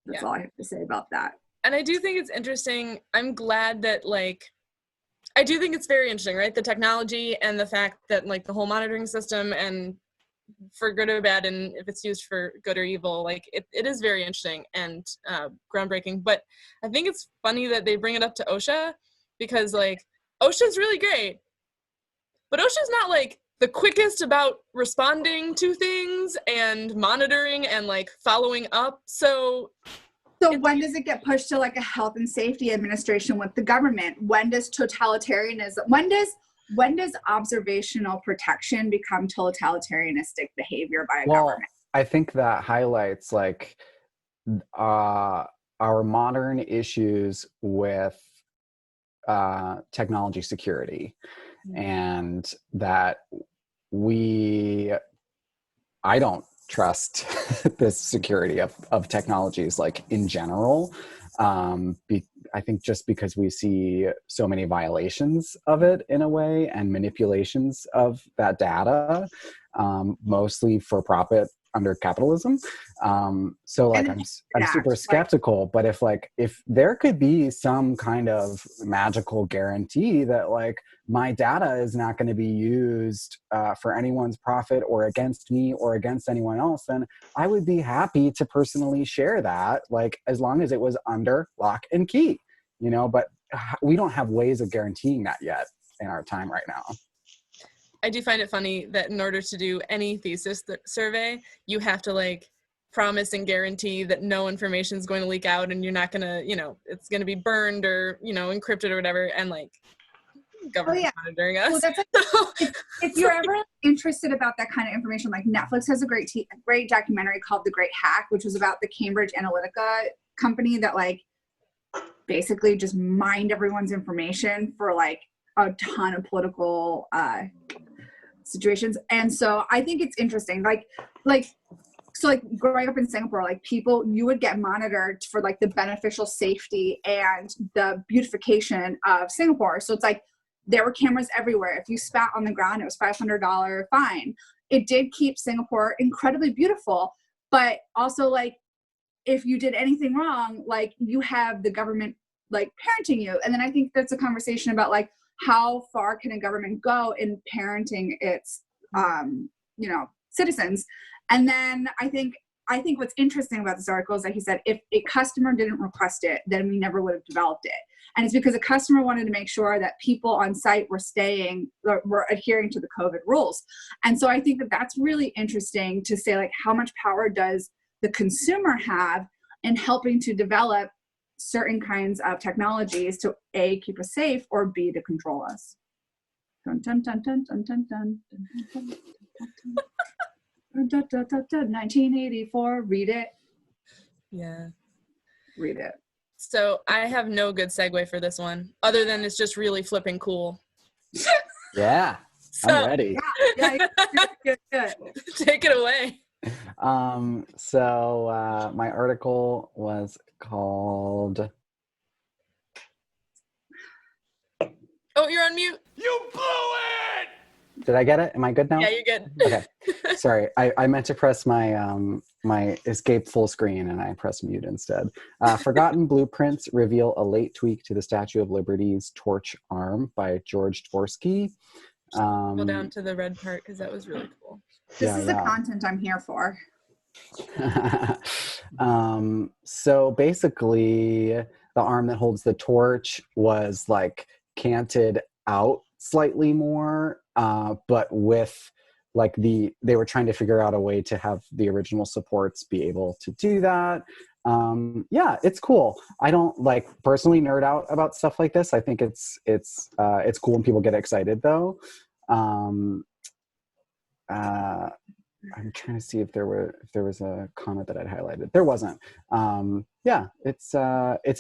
that's all I have to say about that. And I do think it's interesting. I'm glad that I do think it's very interesting, right? The technology and the fact that like the whole monitoring system, and for good or bad, and if it's used for good or evil, like it is very interesting and groundbreaking. But I think it's funny that they bring it up to OSHA because like OSHA's really great, but OSHA's not like the quickest about responding to things and monitoring and like following up. So when does it get pushed to like a health and safety administration with the government? When does totalitarianism, when does observational protection become totalitarianistic behavior by a government? I think that highlights like our modern issues with technology security, and that I don't trust this security of technologies like in general. I think just because we see so many violations of it in a way and manipulations of that data, mostly for profit under capitalism. So like I'm super skeptical, but if there could be some kind of magical guarantee that like my data is not going to be used for anyone's profit or against me or against anyone else, then I would be happy to personally share that, like as long as it was under lock and key, you know, but we don't have ways of guaranteeing that yet in our time right now. I do find it funny that in order to do any thesis survey, you have to like promise and guarantee that no information is going to leak out and you're not going to, you know, it's going to be burned or, you know, encrypted or whatever. And like government monitoring us. Well, that's like, if you're ever interested about that kind of information, like Netflix has a great documentary called The Great Hack, which was about the Cambridge Analytica company that like basically just mined everyone's information for like a ton of political situations. And so I think it's interesting, so growing up in Singapore, like people, you would get monitored for like the beneficial safety and the beautification of Singapore. So it's like there were cameras everywhere. If you spat on the ground, it was $500 fine. It did keep Singapore incredibly beautiful, but also like if you did anything wrong, like you have the government like parenting you. And then I think that's a conversation about like how far can a government go in parenting its citizens. And then I think what's interesting about this article is that he said if a customer didn't request it, then we never would have developed it. And it's because a customer wanted to make sure that people on site were adhering to the COVID rules. And so I think that that's really interesting to say, like, how much power does the consumer have in helping to develop certain kinds of technologies to A, keep us safe, or B, to control us. Dun, dun, dun, dun, dun, dun, dun, dun, dun, dun, dun, dun, dun, 1984, read it. Yeah. Read it. So I have no good segue for this one, other than it's just really flipping cool. Yeah, So, I'm ready. Yeah, good. Take it away. So my article was called... Oh, you're on mute. You blew it! Did I get it? Am I good now? Yeah, you're good. Okay. Sorry, I meant to press my my escape full screen and I pressed mute instead. Forgotten Blueprints reveal a late tweak to the Statue of Liberty's torch arm by George Dvorsky. Go down to the red part because that was really cool. This is the content I'm here for. So basically, the arm that holds the torch was like canted out slightly more, but with like they were trying to figure out a way to have the original supports be able to do that. Yeah, it's cool. I don't like personally nerd out about stuff like this. I think it's cool when people get excited though. I'm trying to see if there was a comment that I'd highlighted. There wasn't. Yeah, it's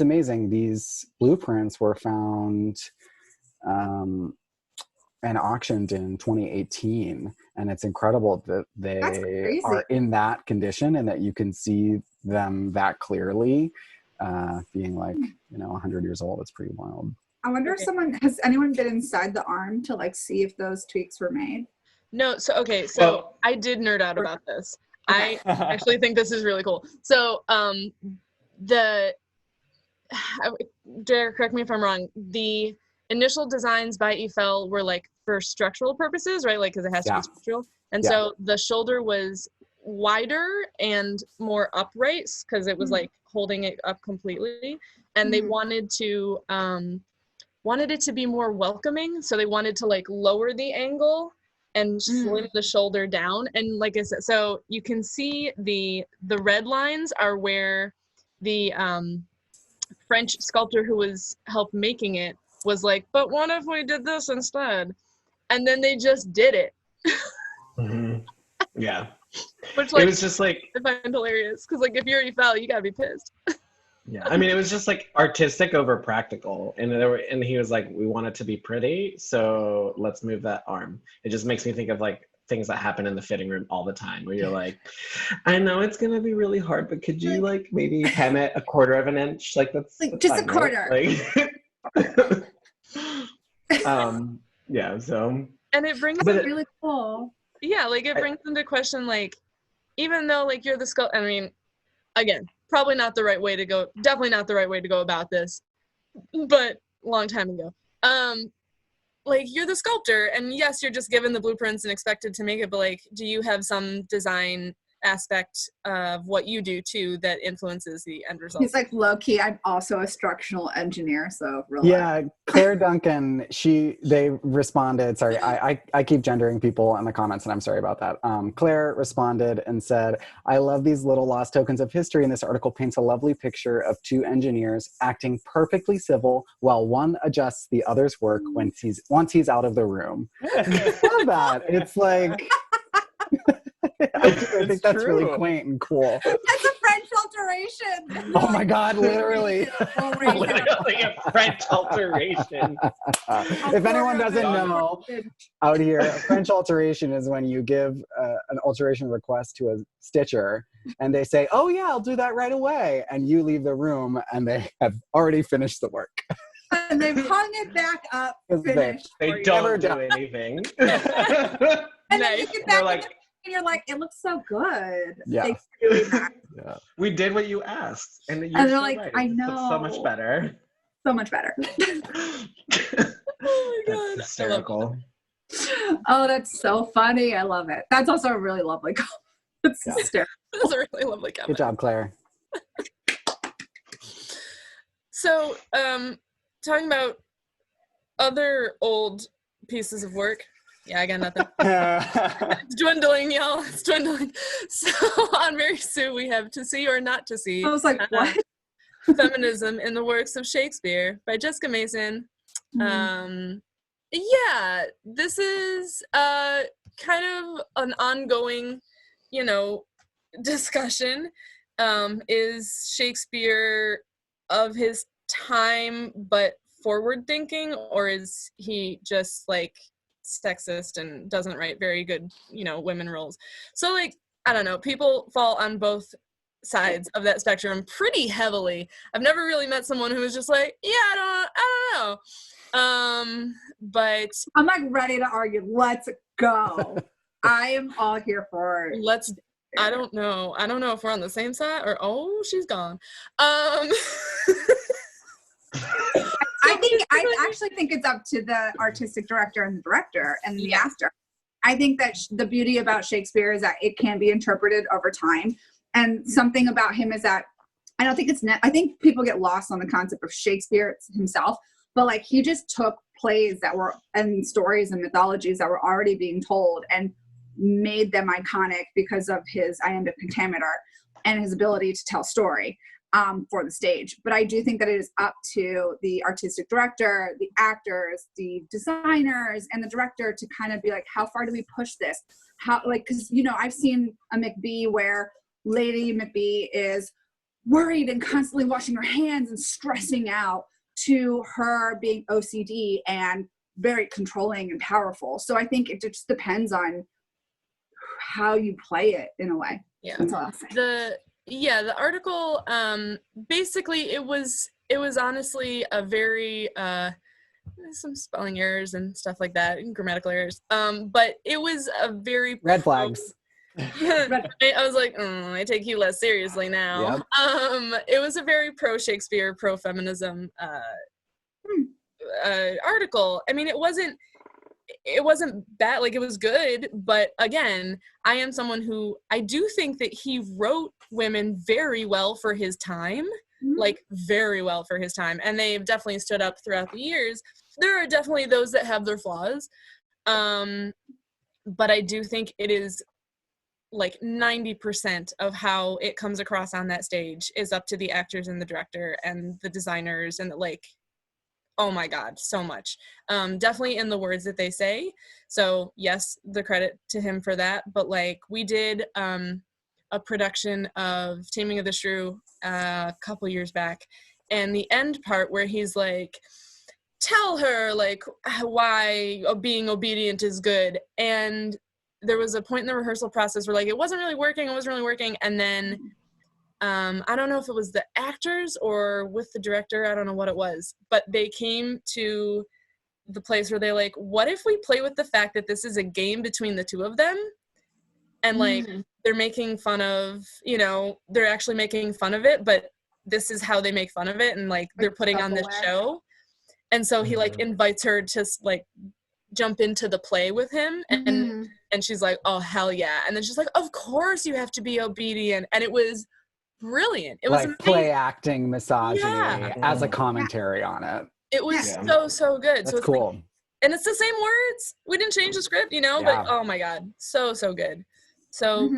amazing. These blueprints were found and auctioned in 2018, and it's incredible that they are in that condition and that you can see them that clearly, being like 100 years old. It's pretty wild. I wonder if has anyone been inside the arm to like see if those tweaks were made? No, so I did nerd out about this. Okay. I actually think this is really cool. So Derek, correct me if I'm wrong, the initial designs by Eiffel were like for structural purposes, right? Like, because it has to be structural. And so the shoulder was wider and more upright because it was like holding it up completely. And they wanted it to be more welcoming. So they wanted to like lower the angle and slim the shoulder down. And like I said, so you can see the red lines are where the French sculptor who helped making it was like, but what if we did this instead? And then they just did it. Mm-hmm. Yeah. Which like, it was just like, I find hilarious because like if you already fell, you gotta be pissed. Yeah, I mean, it was just like artistic over practical, and he was like, we want it to be pretty, so let's move that arm. It just makes me think of like things that happen in the fitting room all the time where you're like, I know it's gonna be really hard, but could you like maybe hem it a quarter of an inch? Like that's just fine, a quarter. Right? Like, yeah, so And it brings That's really cool. yeah, like it brings into question, like, even though like you're the I mean, again, probably not the right way to go, definitely not the right way to go about this, but long time ago. Like you're the sculptor, and yes, you're just given the blueprints and expected to make it, but like, do you have some design aspect of what you do too that influences the end result? He's like, low key, I'm also a structural engineer, so relax. Yeah, Claire Duncan, they responded, sorry, I keep gendering people in the comments and I'm sorry about that. Claire responded and said, I love these little lost tokens of history, and this article paints a lovely picture of two engineers acting perfectly civil while one adjusts the other's work once he's out of the room. I love that. It's like, I think that's true. really quaint and cool. That's a French alteration. Oh my God, literally. literally a French alteration. If anyone doesn't know, out here, a French alteration is when you give an alteration request to a stitcher and they say, oh yeah, I'll do that right away. And you leave the room and they have already finished the work. And they've hung it back up, finished. They don't do anything. And then you get back like, and you're like, it looks so good. Yeah. Like, really nice. Yeah. we did what you asked, and you're And they're so like, right. I It looks so much know. better. So much better. Oh my God. That's hysterical. Oh, that's so funny. I love it. That's also a really lovely comment. It's Yeah. hysterical. That's a really lovely comment. Good job, Claire. So, talking about other old pieces of work. Yeah, I got nothing. It's dwindling, y'all. It's dwindling. So on Mary Sue, we have To See or Not to See. I was like, what? Feminism in the Works of Shakespeare by Jessica Mason. Yeah, this is kind of an ongoing, discussion. Is Shakespeare of his time but forward thinking, or is he just like sexist and doesn't write very good, women roles? So like, I don't know, people fall on both sides of that spectrum pretty heavily. I've never really met someone who was just like, yeah, I don't know. But I'm like ready to argue. Let's go. I am all here for it. I don't know if we're on the same side or, oh, she's gone. I actually think it's up to the artistic director and the director and the actor. I think that the beauty about Shakespeare is that it can be interpreted over time. And something about him is that I don't think I think people get lost on the concept of Shakespeare himself, but like he just took plays that were, and stories and mythologies that were already being told and made them iconic because of his iambic pentameter and his ability to tell story for the stage. But I do think that it is up to the artistic director, the actors, the designers, and the director to kind of be like, how far do we push this? How, like, because, I've seen a McBee where Lady McBee is worried and constantly washing her hands and stressing out to her being OCD and very controlling and powerful. So I think it just depends on how you play it in a way. Yeah. That's all I'll say. The article, basically it was honestly a very, some spelling errors and stuff like that, and grammatical errors. But it was a very Red flags. I was like, I take you less seriously now. Yep. It was a very pro-Shakespeare, pro-feminism article. I mean, it wasn't bad, like it was good, but again, I am someone who, I do think that he wrote women very well for his time, like very well for his time, and they've definitely stood up throughout the years. There are definitely those that have their flaws, but I do think it is like 90% of how it comes across on that stage is up to the actors and the director and the designers, and like, oh my God, so much. Definitely in the words that they say. So yes, the credit to him for that. But like, we did a production of Taming of the Shrew a couple years back, and the end part where he's like, tell her like why being obedient is good. And there was a point in the rehearsal process where like it wasn't really working, and then I don't know if it was the actors or with the director, I don't know what it was, but they came to the place where they're like, what if we play with the fact that this is a game between the two of them, and like they're making fun of, you know, they're actually making fun of it, but this is how they make fun of it, and like they're putting on this show. And so he like invites her to like jump into the play with him, and she's like, oh hell yeah, and then she's like, of course you have to be obedient, and it was brilliant. It was like play acting misogyny as a commentary on it. It was so good. That's so it's cool. like, and it's the same words. We didn't change the script, you know, but oh my god, so good. So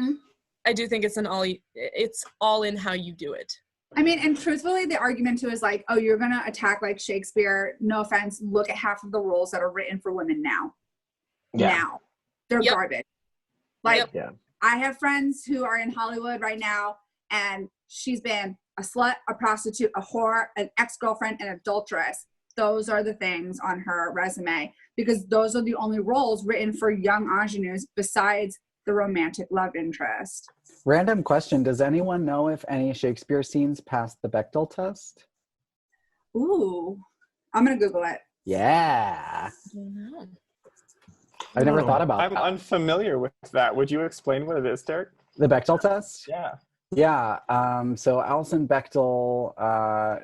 I do think it's all in how you do it. I mean, and truthfully, the argument too is like, oh, you're gonna attack like Shakespeare. No offense. Look at half of the roles that are written for women now. Now they're garbage. Like, I have friends who are in Hollywood right now, and she's been a slut, a prostitute, a whore, an ex-girlfriend, an adulteress. Those are the things on her resume, because those are the only roles written for young ingenues besides the romantic love interest. Random question. Does anyone know if any Shakespeare scenes passed the Bechdel test? Ooh, I'm going to Google it. Yeah. I don't know. I never thought about I'm that. unfamiliar with that. Would you explain what it is, Derek? The Bechdel test? Yeah. Yeah. So Alison Bechdel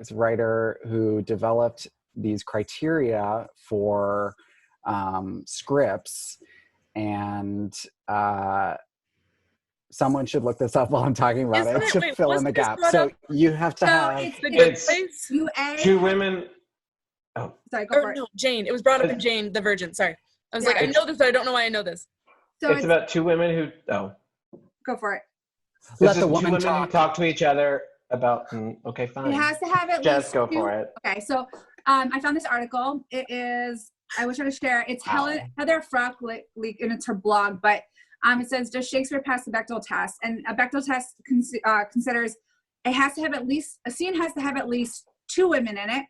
is a writer who developed these criteria for scripts, and someone should look this up while I'm talking about it to fill in the gap. So you have to have... It's the Good Place. Two women... Oh. Sorry, go for it. No, Jane. It was brought up in Jane the Virgin. Sorry. I was like, I know this, but I don't know why I know this. So it's about two women who... Oh. Go for it. Let the woman two women who talk to each other about... okay, fine. It has to have at Just go for it. Okay, so I found this article. It is... I wish I could share. It's Heather Fruck, and it's her blog, but it says, does Shakespeare pass the Bechdel test? And a Bechdel test considers a scene has to have at least two women in it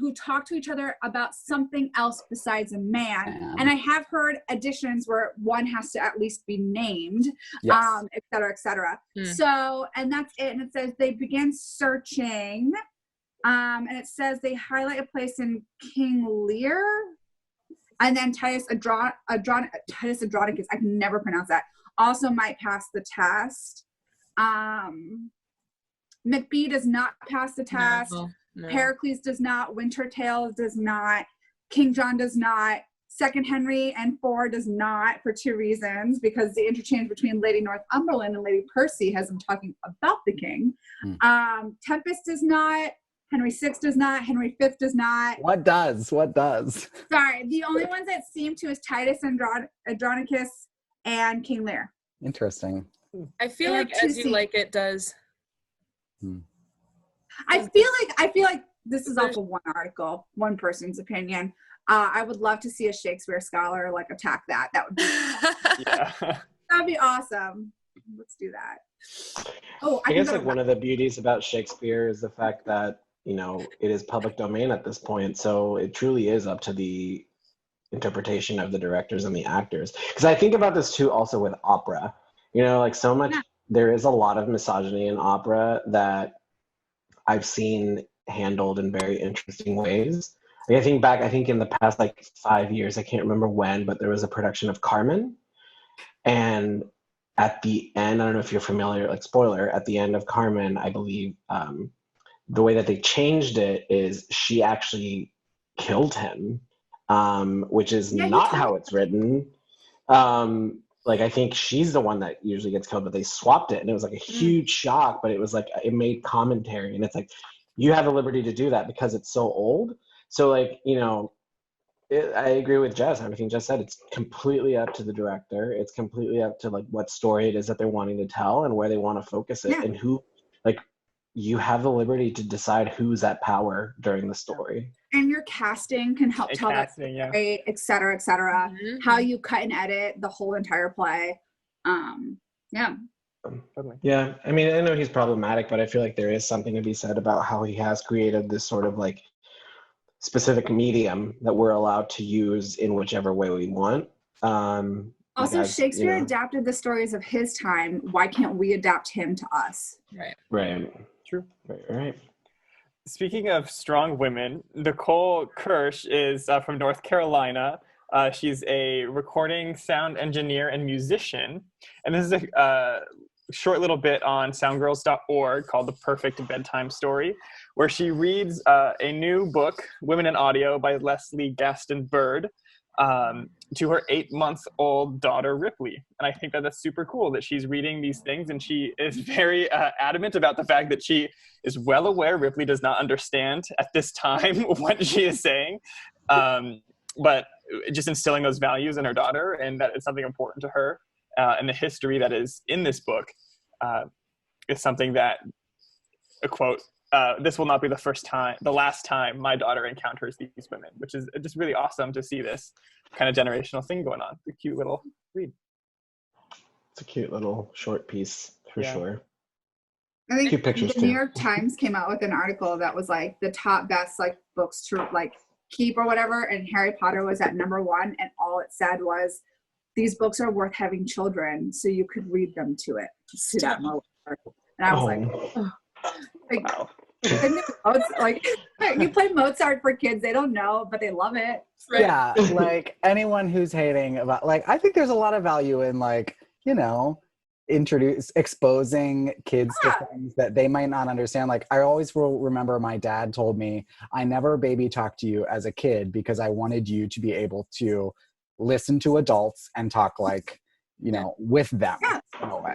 who talk to each other about something else besides a man. And I have heard additions where one has to at least be named, et cetera, et cetera. So, and that's it. And it says they began searching. And it says they highlight a place in King Lear, and then Titus Andronicus, I can never pronounce that, also might pass the test. Macbeth does not pass the test. No. Pericles does not. Wintertale does not. King John does not. Second Henry and IV does not, for two reasons, because the interchange between Lady Northumberland and Lady Percy has them talking about the king. Tempest does not. Henry VI does not. Henry V does not. What does? Sorry, the only ones that seem to is Titus Andronicus and King Lear. Interesting. I feel like As You Like It does. I feel like this is also one article, one person's opinion. I would love to see a Shakespeare scholar like attack that. That would be that'd be awesome. Let's do that. Oh, I guess like one of the beauties about Shakespeare is the fact that, you know, it is public domain at this point. So it truly is up to the interpretation of the directors and the actors. Because I think about this too also with opera. You know, like so much, there is a lot of misogyny in opera that I've seen handled in very interesting ways. Like I think in the past like 5 years, I can't remember when, but there was a production of Carmen. And at the end, I don't know if you're familiar, like spoiler, at the end of Carmen, I believe the way that they changed it is she actually killed him, which is not how it's written. Like I think she's the one that usually gets killed, but they swapped it, and it was like a huge shock, but it was like, it made commentary, and it's like, you have the liberty to do that because it's so old. So like, you know, I agree with Jess. Everything Jess said, it's completely up to the director. It's completely up to like what story it is that they're wanting to tell and where they want to focus it, and who, like, you have the liberty to decide who's at power during the story. And your casting can help tell that story, et cetera, et cetera. How you cut and edit the whole entire play. Yeah, I mean, I know he's problematic, but I feel like there is something to be said about how he has created this sort of like specific medium that we're allowed to use in whichever way we want. Also, Because, Shakespeare you know. adapted the stories of his time. Why can't we adapt him to us? Right. True. Right. Speaking of strong women, Nicole Kirsch is from North Carolina. She's a recording sound engineer and musician. And this is a short little bit on soundgirls.org called The Perfect Bedtime Story, where she reads a new book, Women in Audio, by Leslie Gaston Bird, to her 8-month-old daughter, Ripley. And I think that that's super cool that she's reading these things, and she is very adamant about the fact that she is well aware Ripley does not understand at this time what she is saying, but just instilling those values in her daughter, and that it's something important to her. And the history that is in this book is something that, a quote, this will not be the last time my daughter encounters these women, which is just really awesome to see this kind of generational thing going on. A cute little read. It's a cute little short piece for sure. I think Cute pictures the too. New York Times came out with an article that was like the top best like books to like keep or whatever, and Harry Potter was at number 1, and all it said was, these books are worth having children, so you could read them to that mother. And I was Wow. like, you play Mozart for kids, they don't know, but they love it. Right. Yeah, like anyone who's hating about, like, I think there's a lot of value in, like, you know, exposing kids to things that they might not understand. Like, I always will remember my dad told me, I never baby talked to you as a kid because I wanted you to be able to listen to adults and talk, like, you know, with them in a way.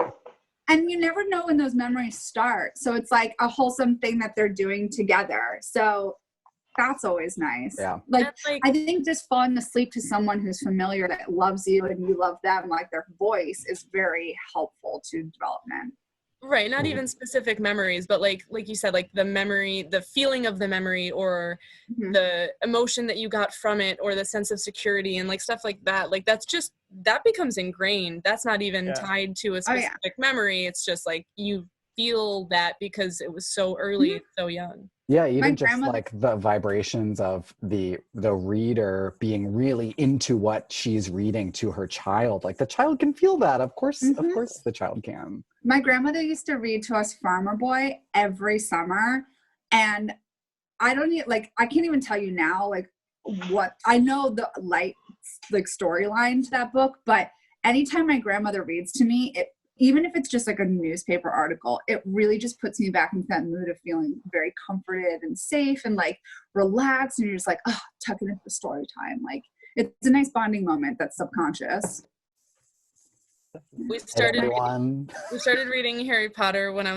And you never know when those memories start. So it's like a wholesome thing that they're doing together. So that's always nice. Yeah. Like, I think just falling asleep to someone who's familiar, that loves you and you love them, like their voice is very helpful to development. Right, not even specific memories, but like you said, like the memory, the feeling of the memory, or the emotion that you got from it, or the sense of security and like stuff like that. Like that's just, that becomes ingrained. That's not even tied to a specific memory. It's just like you feel that because it was so early, so young. Yeah, even just like the vibrations of the reader being really into what she's reading to her child. Like the child can feel that. Of course the child can. My grandmother used to read to us Farmer Boy every summer. And I can't even tell you now, like what, I know the storyline to that book, but anytime my grandmother reads to me, even if it's just like a newspaper article, it really just puts me back into that mood of feeling very comforted and safe and like relaxed. And you're just like, oh, tucking into the story time. Like it's a nice bonding moment that's subconscious. We started reading Harry Potter when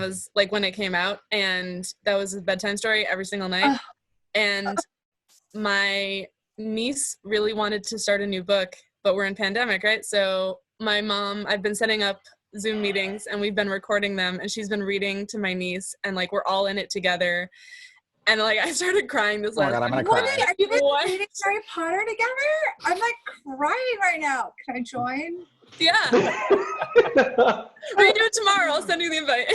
it came out, and that was a bedtime story every single night. And my niece really wanted to start a new book, but we're in pandemic, right? So my mom, I've been setting up Zoom meetings and we've been recording them, and she's been reading to my niece, and like we're all in it together. And like I started crying this last God, I'm gonna cry. cry. Are you guys reading Harry Potter together? I'm like crying right now. Can I join? Yeah. We do it tomorrow. I'll send you the invite.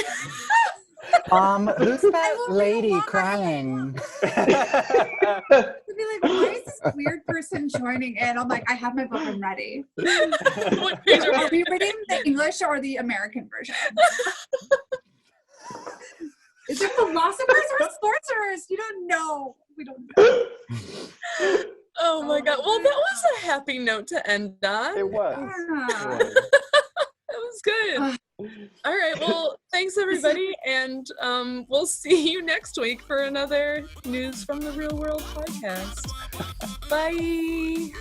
Who's that lady crying? To be like, why is this weird person joining in? I'm like, I have my book, I'm ready. What page Are we reading the English or the American version? Is it philosophers or sorcerers? You don't know. We don't know. Oh my God. Well, that was a happy note to end on. It was. Yeah. That was good. All right. Well, thanks everybody. And we'll see you next week for another News from the Real World podcast. Bye.